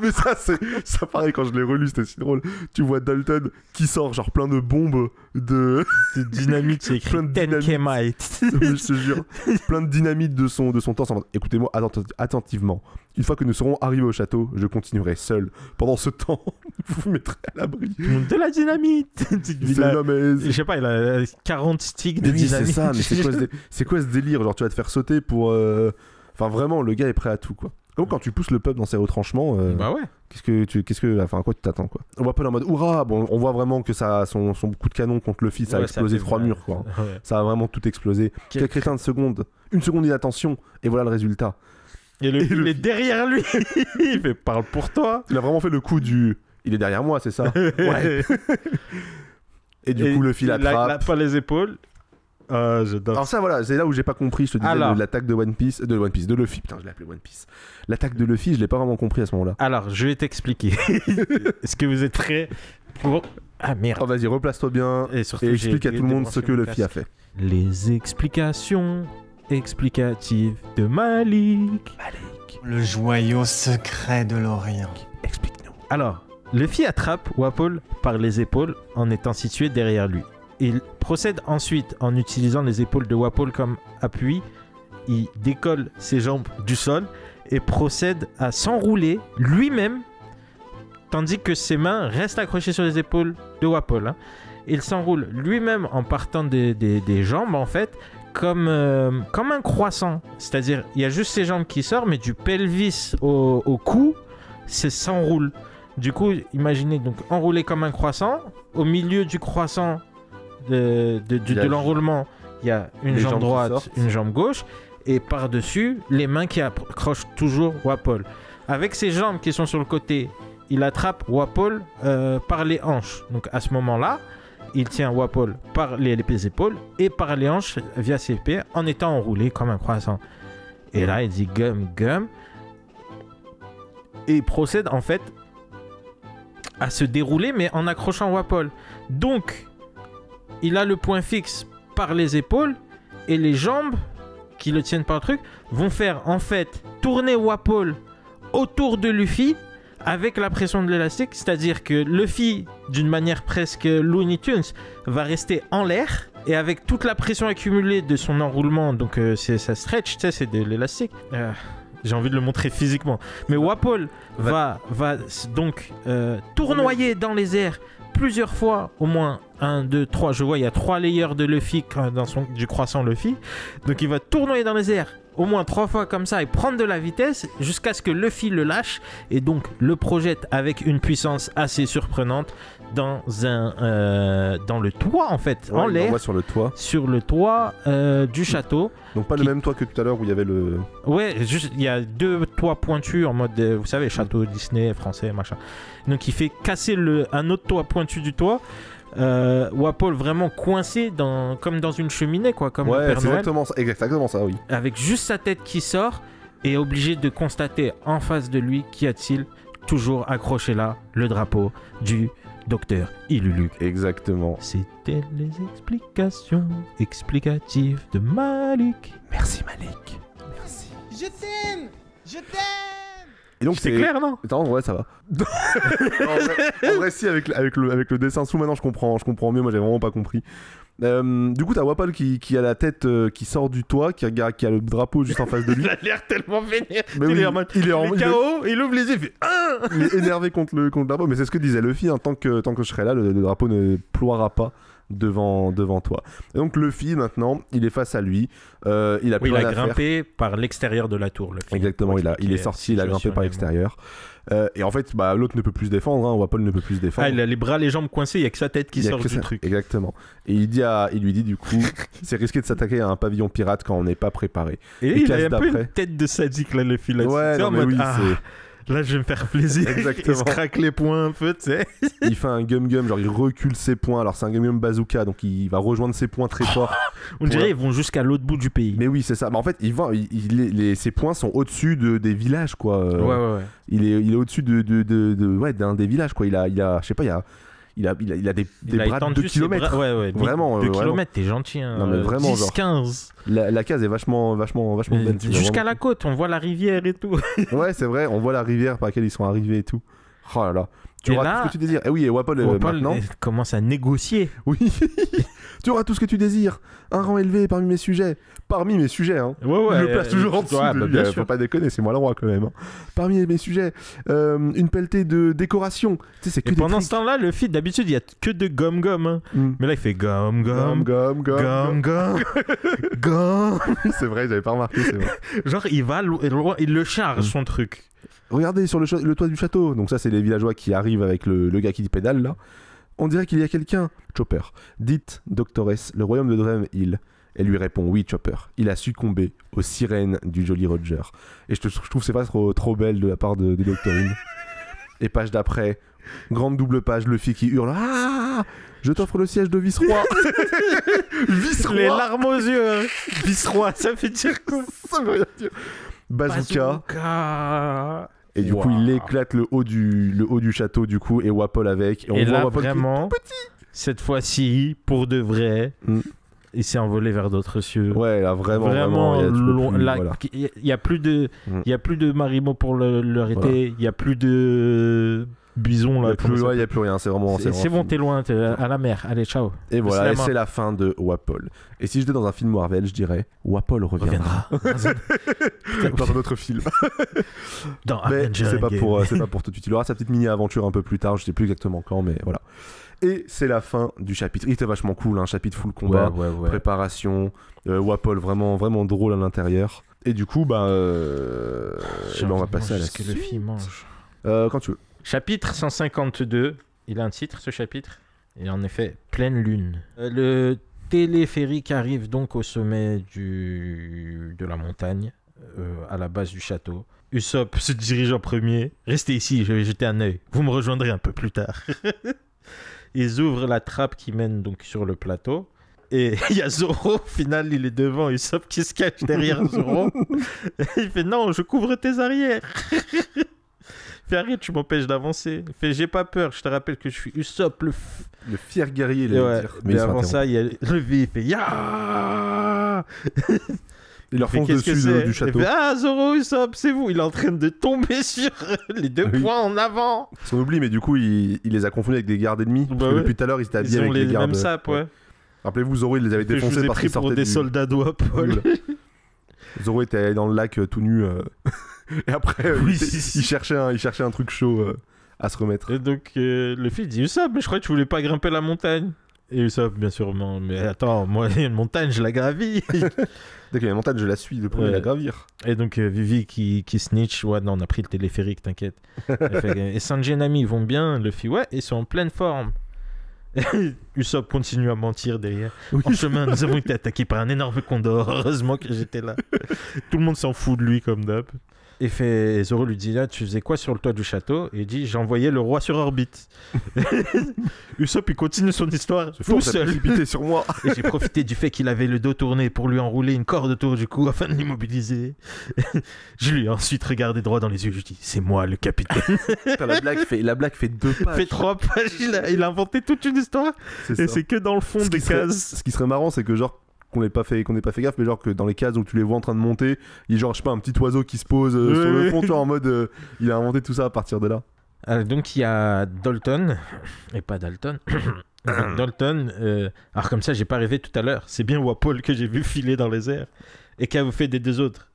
Mais ça pareil, quand je l'ai relu, c'était si drôle. Tu vois Dalton qui sort genre plein de bombes de Dynamite, c'est écrit Plein de 10K might. je te jure, plein de dynamite de son temps. Écoutez-moi attentivement. Une fois que nous serons arrivés au château, je continuerai seul. Pendant ce temps, vous vous mettrez à l'abri. De la dynamite. Non, mais Je sais pas, il a 40 sticks de oui, c'est dynamite. ça, mais c'est quoi ce délire? Genre, tu vas te faire sauter pour. Enfin, vraiment, le gars est prêt à tout, quoi. Comme quand tu pousses le peuple dans ses retranchements. Bah ouais. Enfin, quoi tu t'attends, quoi. On voit pas en mode hurrah. Bon, on voit vraiment que son coup de canon contre Luffy, ça a Ouais, explosé fait 3 mal. murs, quoi. Ouais. Ça a vraiment tout explosé. Quel Quel crétin de seconde. Une seconde d'inattention, et voilà le résultat. Et il est derrière lui. Il fait parle pour toi. Il a vraiment fait le coup du. Il est derrière moi, c'est ça? Ouais. Et du coup, Luffy l'attrape. Pas les épaules. Ah, j'adore. Alors ça voilà, c'est là où j'ai pas compris, je te disais, Alors. l'attaque de de Luffy, putain je l'ai appelé One Piece. L'attaque de Luffy, je l'ai pas vraiment compris à ce moment-là. Alors, je vais t'expliquer. Est-ce que vous êtes prêts pour... Ah merde. Oh vas-y, replace-toi bien surtout, et j'ai explique à tout le monde ce débranché que mon Luffy a casque. fait. Les explications explicatives de Malik. Le joyau secret de l'Orient. Explique-nous. Alors, Luffy attrape Wapol par les épaules en étant situé derrière lui. Il procède ensuite en utilisant les épaules de Wapol comme appui. Il décolle ses jambes du sol et procède à s'enrouler lui-même tandis que ses mains restent accrochées sur les épaules de Wapol. Hein. Il s'enroule lui-même en partant des jambes en fait comme un croissant. C'est-à-dire il y a juste ses jambes qui sortent mais du pelvis au cou, ça s'enroule. Du coup, imaginez donc enroulé comme un croissant. Au milieu du croissant de l'enroulement, il y a une Les jambes jambe qui droite, sortent. une jambe gauche. Et par-dessus, les mains qui accrochent toujours Wapol. Avec ses jambes qui sont sur le côté, il attrape Wapol par les hanches. Donc à ce moment-là, il tient Wapol par les épaules et par les hanches via ses pieds en étant enroulé comme un croissant. Et là, il dit gum, gum. Et il procède en fait à se dérouler, mais en accrochant Wapol. Donc, il a le point fixe par les épaules et les jambes qui le tiennent par le truc vont faire en fait tourner Wapol autour de Luffy avec la pression de l'élastique, c'est-à-dire que Luffy, d'une manière presque Looney Tunes, va rester en l'air et avec toute la pression accumulée de son enroulement, donc ça stretch, tu sais, c'est de l'élastique. J'ai envie de le montrer physiquement. Mais Wapol va donc tournoyer dans les airs plusieurs fois, au moins 1, 2, 3. Je vois, il y a 3 layers de Luffy du croissant Luffy. Donc il va tournoyer dans les airs au moins 3 fois comme ça et prendre de la vitesse jusqu'à ce que Luffy le lâche et donc le projette avec une puissance assez surprenante dans le toit en fait, Ouais, en il l'air. l'envoie sur le toit. Sur le toit du château. Donc pas le même toit que tout à l'heure où il y avait le. Ouais, juste il y a 2 toits pointus en mode, vous savez, château Disney français, machin. Donc il fait casser un autre toit pointu du toit. Wapol vraiment coincé comme dans une cheminée, quoi, comme le Ouais, Père c'est Noël, exactement ça, oui. avec juste sa tête qui sort et obligé de constater en face de lui qu'y a-t-il toujours accroché là le drapeau du docteur Iluluc. Exactement. C'était les explications explicatives de Malik. Merci Malik. Merci. Je t'aime. Je t'aime. Et donc C'est clair, non? Attends, ouais, ça va. en vrai, si, avec le dessin sous, maintenant je comprends mieux. Moi, j'ai vraiment pas compris. Du coup, t'as Wapol qui a la tête qui sort du toit, qui a le drapeau juste en face de lui. Il a l'air tellement vénère. Mais oui, il est en mode, il est en il est KO, il ouvre les yeux, il fait il est énervé contre le drapeau. Mais c'est ce que disait Luffy, hein, tant que je serai là, le drapeau ne ploiera pas devant toi. Et donc Luffy, maintenant, il est face à lui. Il a plus Oui, il rien a à faire. grimpé par l'extérieur de la tour. Exactement, il est sorti, il a grimpé par l'extérieur. Et en fait, l'autre ne peut plus se défendre, hein, Wapol ne peut plus se défendre. Ah, il a les bras, les jambes coincés, il y a que sa tête qui Il y a sort que du ça. truc. Exactement. Et il lui dit du coup, c'est risqué de s'attaquer à un pavillon pirate quand on n'est pas préparé. Et Et il a casse un peu d'après. une tête de sadique là, le fil là-dessus. Ouais, Tu sais, non, en mais mode, oui, là je vais me faire plaisir. Exactement. Il se craque les poings un peu, tu sais. il fait un gum-gum, genre il recule ses poings. Alors c'est un gum-gum bazooka, donc il va rejoindre ses poings très fort. On dirait ils vont jusqu'à l'autre bout du pays. Mais oui, c'est ça. En fait, ses poings sont au-dessus des villages, quoi. Ouais. Il est au-dessus d'un des villages, quoi. Il a je sais pas, il a des Il a bras de étendu 2 ses km. bras. Ouais, Vraiment, 2 vraiment. kilomètres, t'es gentil. Hein. Non, mais vraiment, 10, genre. 15. La case est vachement belle. Jusqu'à la côte, on voit la rivière et tout. Ouais, c'est vrai, on voit la rivière par laquelle ils sont arrivés et tout. Oh là là. Tu Et auras là- tout ce que tu désires. Et oui, et Wapol maintenant. commence à négocier. Oui. Tu auras tout ce que tu désires. Un rang élevé parmi mes sujets. Parmi mes sujets, hein. Ouais, Il le place toujours en dessous. Ouais, de bah, lui, bien faut sûr. pas déconner, c'est moi le roi quand même. Hein. Parmi mes sujets, une pelletée de décoration. Tu sais, c'est que Et des pendant trucs. ce temps-là, le feed, d'habitude, il y a que de gomme. Hein. Mm. Mais là, il fait gomme. Gomme. C'est vrai, j'avais pas remarqué, c'est vrai. Genre, il va loin, il le charge, son truc. Regardez sur le toit du château. Donc ça, c'est les villageois qui arrivent avec le gars qui pédale là. On dirait qu'il y a quelqu'un. Chopper. Dites, doctoresse, le royaume de Drem Hill. Elle lui répond oui, Chopper. Il a succombé aux sirènes du Jolly Roger. Et je trouve que c'est pas trop belle de la part de Doctorine. Et page d'après, grande double page, Luffy qui hurle ah, je t'offre le siège de vice-roi. Vice-roi. Les larmes aux yeux. Hein. Vice-roi, ça fait dire quoi? Ça veut rien dire. Bazooka. Bazooka. Et du coup, il éclate le haut du château, du coup, et Wapol avec. Et on Et voit là, Wapol qui est vraiment, tout petit. cette fois-ci, pour de vrai, Mm. il s'est envolé vers d'autres cieux. Ouais, là, vraiment, il y a- tu peux long. plus, Là, voilà. il y a plus de, Mm. il y a plus de Marimo pour l'arrêter. Il y a plus de bison Il là. y a plus, ouais, il y a plus rien, c'est vraiment... C'est bon, fini. t'es loin, t'es à la mer. Allez, ciao. Et voilà, et cinéma. c'est la fin de Wapol. Et si j'étais dans un film Marvel, je dirais Wapol reviendra. Dans un autre film. Dans Mais Avenger c'est pas Endgame. pour tout de suite. Il aura sa petite mini-aventure un peu plus tard, je sais plus exactement quand, mais voilà. Et c'est la fin du chapitre. Il était vachement cool, un chapitre full combat, Ouais. préparation, Wapol vraiment drôle à l'intérieur. Et du coup, bah, on va passer à la ce que le suite. film mange. Quand tu veux. Chapitre 152. Il a un titre, ce chapitre. Et en effet, pleine lune. Le téléphérique arrive donc au sommet de la montagne, à la base du château. Usopp se dirige en premier. Restez ici, je vais jeter un œil. Vous me rejoindrez un peu plus tard. Ils ouvrent la trappe qui mène donc sur le plateau. Et il y a Zoro, au final, il est devant Usopp qui se cache derrière Zoro. Il fait non, je couvre tes arrières. Il fait arrête, tu m'empêches d'avancer. Il fait j'ai pas peur, je te rappelle que je suis Usopp, Le fier guerrier, il Et allait ouais, dire. mais il se fait avant interrompre. ça, il y a Levi, il fait ya. Il leur Il fait, fonce qu'est-ce que dessus c'est du château. Il fait ah Zoro, Usopp, c'est vous. Il est en train de tomber sur les deux Oui. points en avant. On oublie, mais du coup, il les a confondus avec des gardes ennemis. Parce que ouais. depuis tout à l'heure, ils étaient habillés Ils ont avec les les gardes. mêmes sapes, ouais. Rappelez-vous, Zoro, il les avait Je vous défoncés ai parce pris qu'ils pour sortaient des du... soldats Paul. Zoro était allé dans le lac tout nu. Et après, Oui, il cherchait un truc chaud à se remettre. Et donc, le fils dit Usopp, mais je crois que tu voulais pas grimper la montagne. Et Usopp, bien sûrement, mais attends, moi, une montagne, je la gravis. Dès qu'il y a une montagne, je la suis, le premier Ouais. à gravir. Et donc, Vivi qui snitch, ouais, non, on a pris le téléphérique, t'inquiète. Elle fait, et Sanji et Nami, ils vont bien. Le fils, ouais, ils sont en pleine forme. Usopp continue à mentir derrière. Oui. En chemin, nous avons été attaqués par un énorme condor. Heureusement que j'étais là. Tout le monde s'en fout de lui comme d'hab. Et Zoro lui dit là, tu faisais quoi sur le toit du château? Et il dit, j'envoyais le roi sur orbite. Usopp, il continue son histoire Ce tout four s'est seul. précipité sur moi. Et j'ai profité du fait qu'il avait le dos tourné pour lui enrouler une corde autour du cou afin de l'immobiliser. Je lui ai ensuite regardé droit dans les yeux. Je lui ai dit, c'est moi le capitaine. Putain, la blague fait 2 Il pages. fait 3 pages. Il a inventé toute une histoire. C'est Et ça. c'est que dans le fond Ce des qui serait- cases. Ce qui serait marrant, c'est que genre qu'on n'ait pas fait gaffe, mais genre que dans les cases où tu les vois en train de monter, il y a genre je sais pas un petit oiseau qui se pose sur le Ouais. fond, tu vois, en mode il a inventé tout ça à partir de là. Donc il y a Dalton, et pas Dalton. Dalton, alors comme ça j'ai pas rêvé tout à l'heure, c'est bien Wapol que j'ai vu filer dans les airs. Et qu'a-vous fait des deux autres?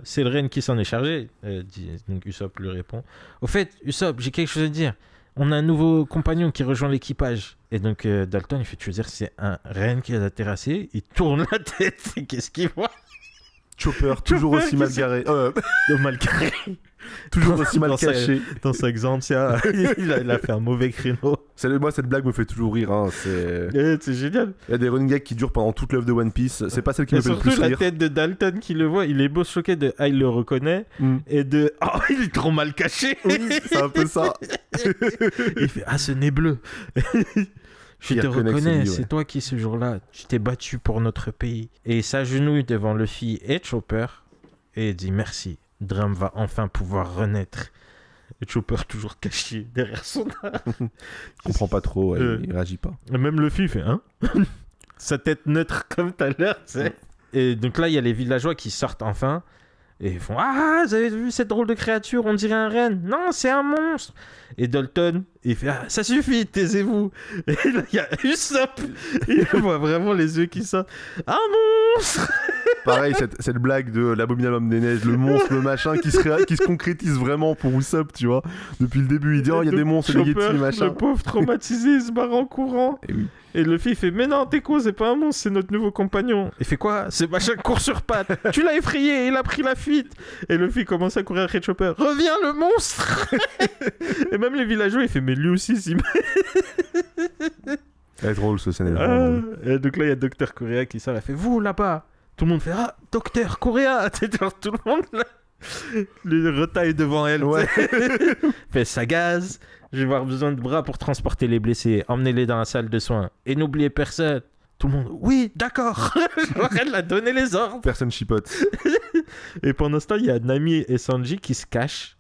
C'est le reine qui s'en est chargé, donc Usopp lui répond. Au fait, Usopp, j'ai quelque chose à dire. On a un nouveau compagnon qui rejoint l'équipage. Et donc Dalton, il fait, tu veux dire, c'est un reine qui les a terrassés? Il tourne la tête, et qu'est-ce qu'il voit? Chopper, toujours Chopper aussi qui mal s'est- garé, Mal carré. toujours aussi mal Dans sa- caché. Dans sa Xantia, il a fait un mauvais créneau. Moi, cette blague me fait toujours rire. Hein. C'est génial. Il y a des running gags qui durent pendant toute l'œuvre de One Piece. C'est pas celle qui Et me fait le surtout plus la rire. tête de Dalton qui le voit, il est beau choqué de ah il le reconnaît Mm. et de oh il est trop mal caché. Oui, c'est un peu ça. Il fait ah ce nez bleu. Je Il te reconnaît que c'est reconnais, lui, ouais. c'est toi qui ce jour-là, tu t'es battu pour notre pays. Et il s'agenouille devant Luffy et Chopper et il dit merci. Drum va enfin pouvoir renaître. Et Chopper toujours caché derrière son arme. Il comprend pas trop, il réagit pas. Et même Luffy fait hein. Sa tête neutre comme tout à l'heure, tu sais. Et donc là, il y a les villageois qui sortent enfin. Et ils font ah, vous avez vu cette drôle de créature, on dirait un renne. Non, c'est un monstre. Et Dalton, il fait ah, ça suffit, taisez-vous. Et là, il y a Usopp. Il voit vraiment les yeux qui sortent. Un monstre. Pareil, cette blague de l'abominable homme des neiges, le monstre, le machin, qui se concrétise vraiment pour Usopp, tu vois. Depuis le début, il dit oh, il y a des monstres, des Yeti, machin. Le pauvre traumatisé, il se barre en courant. Et oui. Et Luffy fait mais non, t'es con, c'est pas un monstre, c'est notre nouveau compagnon. Il fait quoi? C'est machin court sur pattes. Tu l'as effrayé, il a pris la fuite. Et Luffy commence à courir après Chopper. Reviens le monstre. Et même les villageois, il fait mais lui aussi s'il C'est drôle ce scénario. Et donc là, il y a Docteur Coréa qui sort, elle fait vous là-bas. Tout le monde fait ah, Docteur Coréa. Genre tout le monde là. Le retaille devant elle. Ouais. Fait ça gaz. Je vais avoir besoin de bras pour transporter les blessés. Emmenez-les dans la salle de soins. Et n'oubliez personne. Tout le monde, oui, d'accord. Genre, elle a donné les ordres. Personne chipote. Et pendant ce temps, il y a Nami et Sanji qui se cachent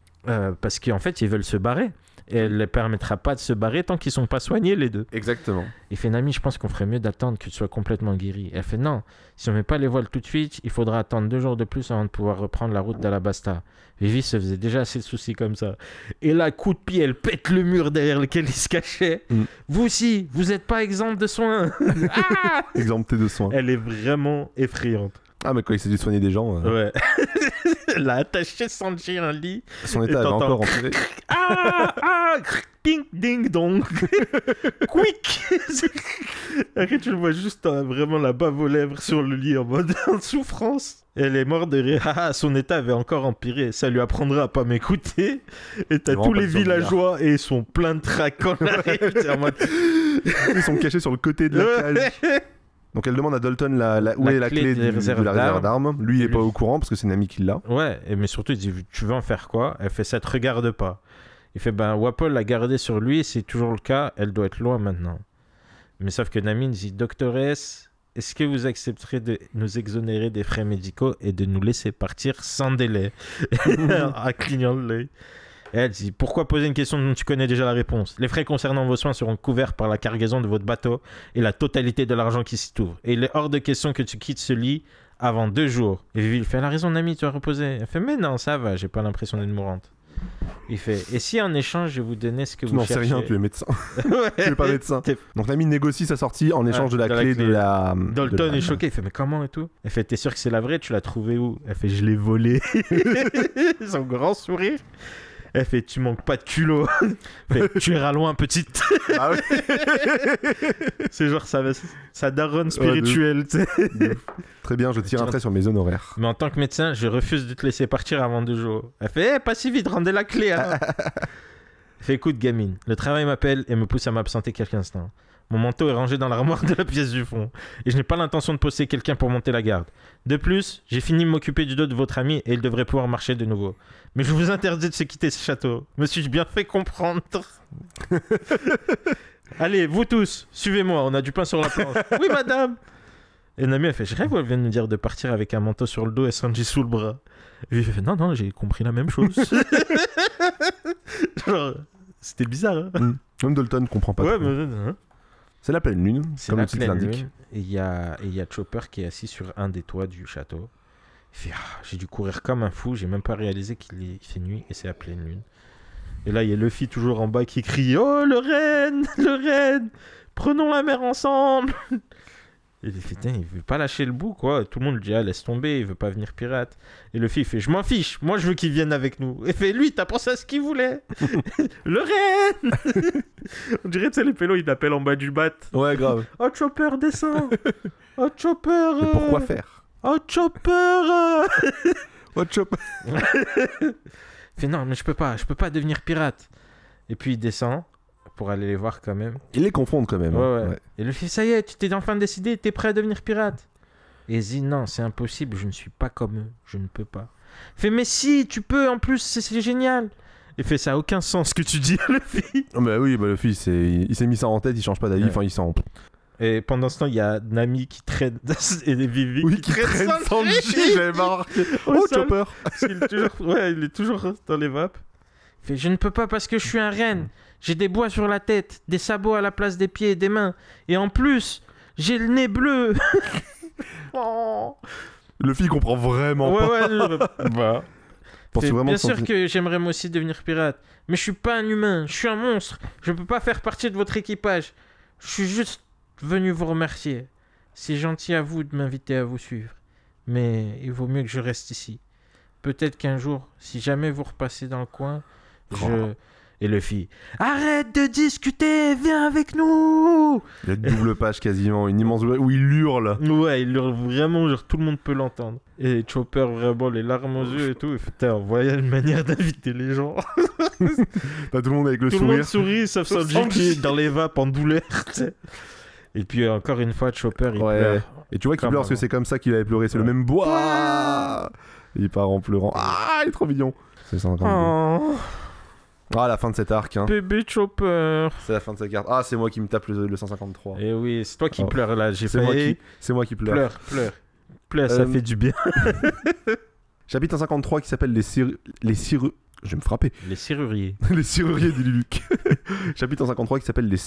parce qu'en fait, ils veulent se barrer. Et elle ne les permettra pas de se barrer tant qu'ils ne sont pas soignés, les deux. Exactement. Il fait Nami, je pense qu'on ferait mieux d'attendre que tu sois complètement guéri. Elle fait non, si on ne met pas les voiles tout de suite, il faudra attendre 2 jours de plus avant de pouvoir reprendre la route d'Alabasta. Vivi se faisait déjà assez de soucis comme ça. Et là, coup de pied, elle pète le mur derrière lequel il se cachait. Vous aussi, vous n'êtes pas exempt de soins. Ah Exempté de soins. Elle est vraiment effrayante. Ah, mais quand il s'agit de soigner des gens. Ouais. Elle a attaché Sanji à un lit. Son état avait encore empiré. Ah, ding, ding, dong. Quick. Après, tu le vois juste vraiment la bave aux lèvres sur le lit en mode en souffrance. Elle est morte de rire. Ah, son état avait encore empiré. Ça lui apprendra à pas m'écouter. Et t'as tous les villageois et ils sont pleins de trac quand on arrive. En mode... Ils sont cachés sur le côté de la cage. Donc elle demande à Dalton où est la clé de la réserve d'armes. Lui, il est pas au courant parce que c'est Nami qui l'a. Ouais, mais surtout, il dit tu veux en faire quoi? Elle fait ça te regarde pas. Il fait ben Wapol l'a gardée sur lui, c'est toujours le cas, elle doit être loin maintenant. Mais sauf que Nami dit doctoresse, est-ce que vous accepterez de nous exonérer des frais médicaux et de nous laisser partir sans délai? En clignant l'œil. Et elle dit pourquoi poser une question dont tu connais déjà la réponse? Les frais concernant vos soins seront couverts par la cargaison de votre bateau et la totalité de l'argent qui s'y trouve. Et il est hors de question que tu quittes ce lit avant 2 jours. Et Vivi fait elle a raison, Nami, tu vas reposer. Elle fait mais non, ça va, j'ai pas l'impression d'être mourante. Il fait et si en échange je vous donnais ce que vous cherchez? Non, c'est rien, tu es médecin. Ouais. Tu es pas médecin. Donc Nami négocie sa sortie en échange de la clé de la. Dalton est choqué, il fait mais comment et tout? Elle fait t'es sûr que c'est la vraie? Tu l'as trouvée où? Elle fait je l'ai volée. Son grand sourire. Elle fait tu manques pas de culot. Fait tu iras loin petite. Ah ouais. C'est genre ça daronne spirituelle. Ouais, très bien, je tire un trait sur mes honoraires. Mais en tant que médecin, je refuse de te laisser partir avant 2 jours. Elle fait pas si vite, rendez la clé alors. Elle fait écoute gamine, le travail m'appelle et me pousse à m'absenter quelques instants. Mon manteau est rangé dans l'armoire de la pièce du fond. Et je n'ai pas l'intention de poster quelqu'un pour monter la garde. De plus, j'ai fini de m'occuper du dos de votre ami et il devrait pouvoir marcher de nouveau. Mais je vous interdis de se quitter ce château. Me suis-je bien fait comprendre? Allez, vous tous, suivez-moi, on a du pain sur la planche. Oui, madame. Et Nami a fait, je rêve où elle vient de nous dire de partir avec un manteau sur le dos et Sanji sous le bras. Et lui, il fait, non, j'ai compris la même chose. Genre, c'était bizarre. Hein. Même Dalton ne comprend pas. Ouais, trop. mais... C'est la pleine lune, c'est comme la le titre pleine l'indique. lune. Et il y a Chopper qui est assis sur un des toits du château. Il fait j'ai dû courir comme un fou, j'ai même pas réalisé qu'il fait nuit et c'est la pleine lune. Et là il y a Luffy toujours en bas qui crie oh le renne, prenons la mer ensemble. Et il fait il veut pas lâcher le bout quoi. Tout le monde lui dit laisse tomber, il veut pas venir pirate. Et Luffy il fait je m'en fiche, moi je veux qu'il vienne avec nous. Et fait lui t'as pensé à ce qu'il voulait. Le renne. On dirait tu sais les pélos ils t'appellent en bas du bat. Ouais grave. Oh Chopper descend. Oh Chopper. Mais pourquoi faire? Oh Chopper. Oh Chopper. Fait non mais je peux pas devenir pirate. Et puis il descend pour aller les voir quand même. Ils les confondent quand même. Ouais. Et Luffy ça y est tu t'es enfin décidé, t'es prêt à devenir pirate. Et il dit non c'est impossible, je ne suis pas comme eux, je ne peux pas. Fait mais si tu peux en plus c'est génial. Et fait ça a aucun sens ce que tu dis Luffy. Oh, bah oui Luffy il s'est mis ça en tête, il change pas d'avis, enfin il s'en... Et pendant ce temps, il y a Nami qui traîne et Vivi qui traîne Sanji. J'avais marqué. Oh Chopper. Parce qu'il est toujours, il est toujours dans les vapes. Il fait, je ne peux pas parce que je suis un renne. J'ai des bois sur la tête, des sabots à la place des pieds et des mains. Et en plus, j'ai le nez bleu. Oh. Luffy comprend vraiment pas. Bah. Pense Fait, vraiment bien que son- sûr que j'aimerais moi aussi devenir pirate. Mais je suis pas un humain, je suis un monstre. Je peux pas faire partie de votre équipage. Je suis juste venu vous remercier. C'est gentil à vous de m'inviter à vous suivre. Mais il vaut mieux que je reste ici. Peut-être qu'un jour, si jamais vous repassez dans le coin, je... Et Luffy, arrête de discuter, viens avec nous. Il y a une double page quasiment, une immense où il hurle. Ouais, il hurle vraiment, genre tout le monde peut l'entendre. Et Chopper, vraiment, les larmes aux yeux et tout. Et putain, voilà une manière d'inviter les gens. T'as tout le monde avec le Tout le monde sourire. sourit, sauf Sanji qui est dans les vapes en douleur. Tu sais. Et puis encore une fois, Chopper, il Ouais. pleure. Et tu vois qu'il Comme pleure parce que avant. c'est comme ça qu'il avait pleuré. C'est le Ouais. même bois. Il part en pleurant. Ah, il est trop mignon. C'est ça. Oh, Ah, la fin de cet arc. Hein. bébé Chopper. C'est la fin de cette carte. Ah, c'est moi qui me tape le 153. Et oui, c'est toi qui Oh. pleures là. J'ai C'est moi failli. C'est moi qui pleure. Pleure, ça Euh, fait du bien. Chapitre 153 qui s'appelle Je vais me frapper. Les serruriers. Les serruriers du Luluc. Chapitre 153 qui s'appelle Les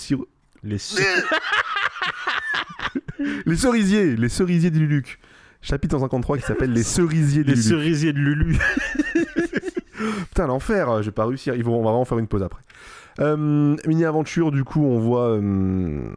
Les cerisiers du Luluc. Chapitre 153 qui s'appelle les cerisiers du Luluc. cerisiers de Lulu. Putain, l'enfer, je vais pas réussir. On va vraiment faire une pause après. Mini-aventure, du coup, on voit...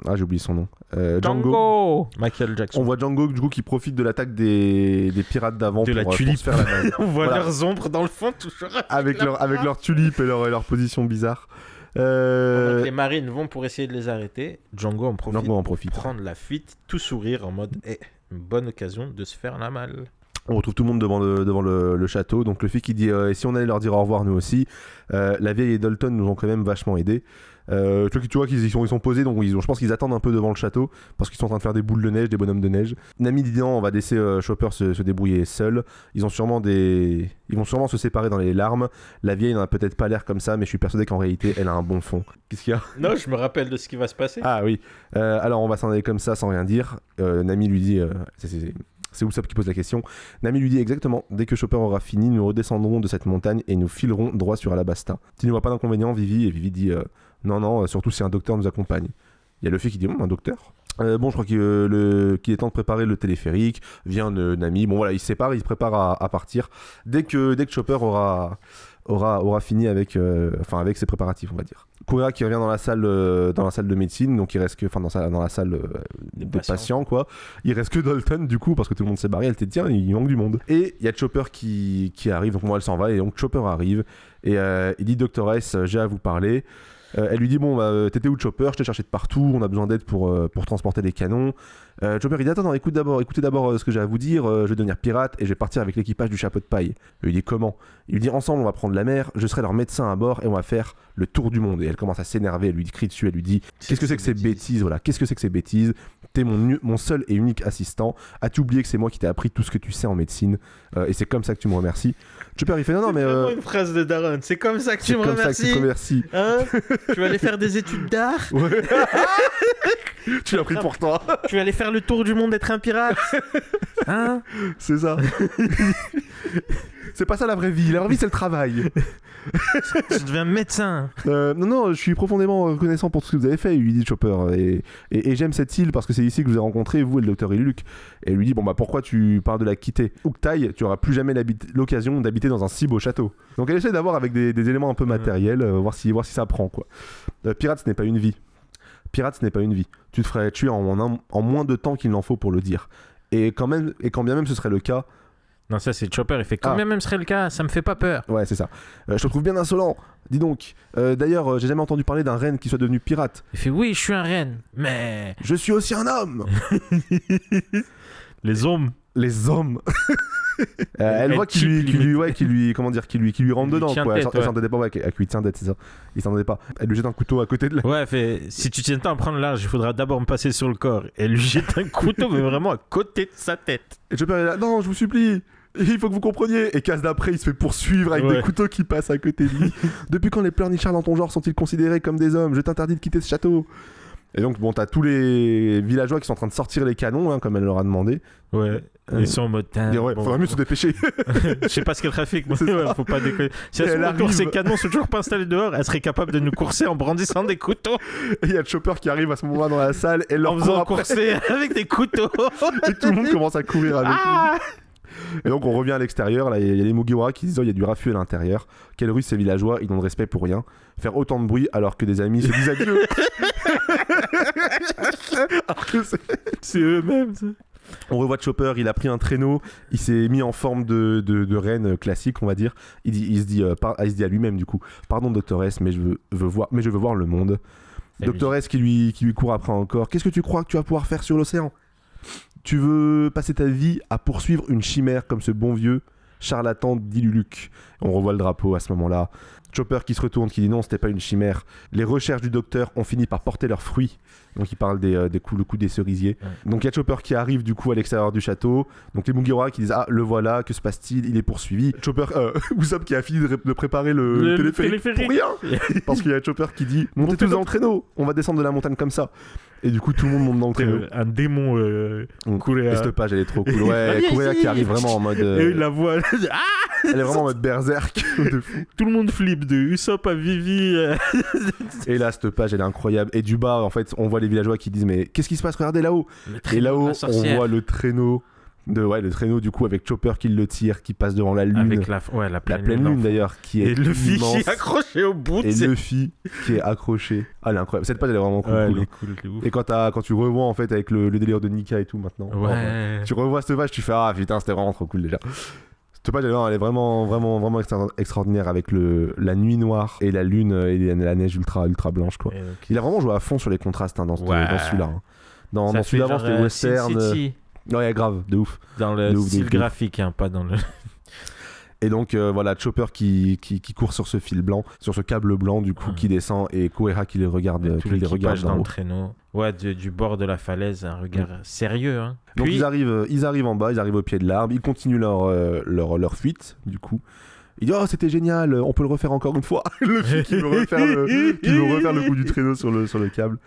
Ah, j'ai oublié son nom. Django. Django. Michael Jackson. On voit Django, du coup, qui profite de l'attaque des pirates d'avant De la pour tulipe. se faire la main. On voit Voilà. leurs ombres dans le fond toujours. avec leur tulipe et leur position bizarre. Pendant que les marines vont pour essayer de les arrêter, Django en profite Django en pour profite. prendre la fuite, tout sourire en mode une bonne occasion de se faire la malle. On retrouve tout le monde devant le château. Donc le fait qui dit et si on allait leur dire au revoir nous aussi. La vieille et Dalton nous ont quand même vachement aidés. Tu vois qu'ils ils sont posés, donc je pense qu'ils attendent un peu devant le château parce qu'ils sont en train de faire des boules de neige, des bonhommes de neige. Nami dit non, on va laisser Chopper se débrouiller seul. Ils vont sûrement se séparer dans les larmes. La vieille n'en a peut-être pas l'air comme ça, mais je suis persuadé qu'en réalité elle a un bon fond. Qu'est-ce qu'il y a? Non, je me rappelle de ce qui va se passer. Ah oui. Alors on va s'en aller comme ça sans rien dire. Nami lui dit c'est Usopp qui pose la question. Nami lui dit exactement, dès que Chopper aura fini, nous redescendrons de cette montagne et nous filerons droit sur Alabasta. Tu ne vois pas d'inconvénient, Vivi? Et Vivi dit non, surtout si un docteur nous accompagne. Il y a Luffy qui dit un docteur. Bon, je crois qu'il est temps de préparer le téléphérique. Vient Nami. Bon voilà, ils se séparent, ils se préparent à partir. Dès que Chopper aura fini avec ses préparatifs, on va dire. Kureha qui revient dans la salle de médecine, donc il reste que dans la salle des patients quoi. Il reste que Dalton du coup parce que tout le monde s'est barré. Elle te dit tiens, il manque du monde. Et il y a Chopper qui arrive, donc moi elle s'en va et donc Chopper arrive et il dit Dr S, j'ai à vous parler. Elle lui dit bon t'étais où Chopper, je t'ai cherché de partout, on a besoin d'aide pour transporter des canons. Chopper il dit attends écoutez d'abord ce que j'ai à vous dire, je vais devenir pirate et je vais partir avec l'équipage du chapeau de paille. Il lui dit comment? Il lui dit ensemble on va prendre la mer, je serai leur médecin à bord et on va faire le tour du monde. Et elle commence à s'énerver, elle lui crie dessus, elle lui dit qu'est-ce que c'est que ces bêtises, voilà, qu'est-ce que c'est que ces bêtises, t'es mon seul et unique assistant, as-tu oublié que c'est moi qui t'ai appris tout ce que tu sais en médecine et c'est comme ça que tu me remercies? Chopper il fait non mais vraiment une phrase de Daron, c'est comme ça que tu me comme ça que tu te remercies. remercies. Hein? Tu vas aller faire des études d'art? Ouais. Tu l'as pris pour toi. Tu vas aller faire le tour du monde être un pirate? Hein? C'est ça. C'est pas ça la vraie vie. La vraie vie, c'est le travail. Je deviens médecin. Non, je suis profondément reconnaissant pour tout ce que vous avez fait, lui dit Chopper. Et j'aime cette île parce que c'est ici que je vous ai rencontré, vous et le docteur Illuc. Et lui dit bon, bah pourquoi tu parles de la quitter? Uktai, tu auras plus jamais l'occasion d'habiter dans un si beau château. Donc elle essaie d'avoir avec des éléments un peu matériels, voir si ça prend quoi. Pirate, ce n'est pas une vie. Pirate, ce n'est pas une vie. Tu te ferais tuer en moins de temps qu'il n'en faut pour le dire. Et quand bien même ce serait le cas. Non, ça c'est Chopper, il fait quand même serait le cas, ça me fait pas peur. Ouais, c'est ça. Je te trouve bien insolent. Dis donc. D'ailleurs, j'ai jamais entendu parler d'un reine qui soit devenu pirate. Il fait oui, je suis un reine, mais. Je suis aussi un homme. Les hommes. Les hommes. Elle voit qu'il lui rentre dedans quoi. Elle s'en attendait pas avec lui tient tête, c'est ça. Il s'en attendait pas. Elle lui jette un couteau à côté de la... Ouais, elle fait si tu tiens pas à prendre large, il faudra d'abord me passer sur le corps. Elle lui jette un couteau mais vraiment à côté de sa tête. Et Chopper est là, non, je vous supplie. Il faut que vous compreniez. Et casse d'après, il se fait poursuivre avec des couteaux qui passent à côté de lui. Depuis quand les pleurnichards dans ton genre sont-ils considérés comme des hommes? Je t'interdis de quitter ce château. Et donc, bon, t'as tous les villageois qui sont en train de sortir les canons, hein, comme elle leur a demandé. Ouais. Ils sont en mode. Ouais, faudrait mieux se dépêcher. Je sais pas ce qu'elle trafic, mais C'est ouais, ça. faut pas déconner. Si Et elle elle arrive... arrive. ses canons sont toujours pas installés dehors, elle serait capable de nous courser en brandissant des couteaux, Et il y a Chopper qui arrive à ce moment-là dans la salle et leur en faisant court après. courser avec des couteaux. Et tout le monde commence à courir avec Ah lui. Et donc on revient à l'extérieur, là il y a les Mugiwara qui disent oh, il y a du raffut à l'intérieur. Quelle rue ces villageois, ils n'ont de respect pour rien. Faire autant de bruit alors que des amis se disent adieu. Alors que c'est eux-mêmes. Ça. on revoit Chopper, il a pris un traîneau, il s'est mis en forme de reine classique, on va dire. Il se dit à lui-même du coup, pardon Dr S, mais je veux voir le monde. Et Dr S qui lui court après encore. Qu'est-ce que tu crois que tu vas pouvoir faire sur l'océan? Tu veux passer ta vie à poursuivre une chimère comme ce bon vieux charlatan d'Iluluc. On revoit le drapeau à ce moment-là. Chopper qui se retourne, qui dit non, c'était pas une chimère. Les recherches du docteur ont fini par porter leurs fruits. Donc il parle le coup des cerisiers. Ouais. Donc il y a Chopper qui arrive du coup à l'extérieur du château. Donc les Mugiwara qui disent ah le voilà, que se passe-t-il? Il est poursuivi. Chopper, Usopp qui a fini de préparer le téléphérique pour rien. Parce qu'il y a Chopper qui dit montez tous dans le traîneau, on va descendre de la montagne comme ça. Et du coup tout le monde monte dans le traîneau. Un démon Kurea. Et cette page elle est trop cool. Ouais, Kurea qui arrive vraiment en mode. Et la voix. Elle est vraiment en mode berserk de fou. Tout le monde flippe de Usopp à Vivi. Et là cette page elle est incroyable. Et du bas en fait on voit les villageois qui disent mais qu'est-ce qui se passe, regardez là-haut. Et là-haut on voit le traîneau. Le traîneau du coup avec Chopper qui le tire, qui passe devant la lune. Avec la pleine lune d'ailleurs qui est et Luffy immense. qui est accroché au bout. Et Luffy qui est accroché. Ah elle est incroyable. Cette page elle est vraiment cool. Ouais, cool. elle est cool, elle est ouf. Et quand tu revois en fait avec le délire de Nika et tout maintenant. Ouais. Tu revois cette page, tu fais ah putain c'était vraiment trop cool déjà. Cette page elle est vraiment extraordinaire avec la nuit noire et la lune et la neige ultra blanche quoi. Donc, Il a vraiment joué à fond sur les contrastes dans celui-là. Hein. Dans ça celui d'avant fait c'était genre, western. Sin City, Ouais grave, de ouf. dans le de ouf, style de ouf. graphique, hein, pas dans le. Et donc voilà Chopper qui court sur ce fil blanc, sur ce câble blanc du coup qui descend et Kureha qui les regarde, Tout qui les regarde l'équipage d'en dans le haut. traîneau. Ouais, du bord de la falaise, un regard sérieux. Hein. Donc Puis, ils arrivent en bas, ils arrivent au pied de l'arbre, ils continuent leur fuite du coup. Il dit oh c'était génial, on peut le refaire encore une fois. Le fille qui veut refaire le coup du traîneau sur le câble.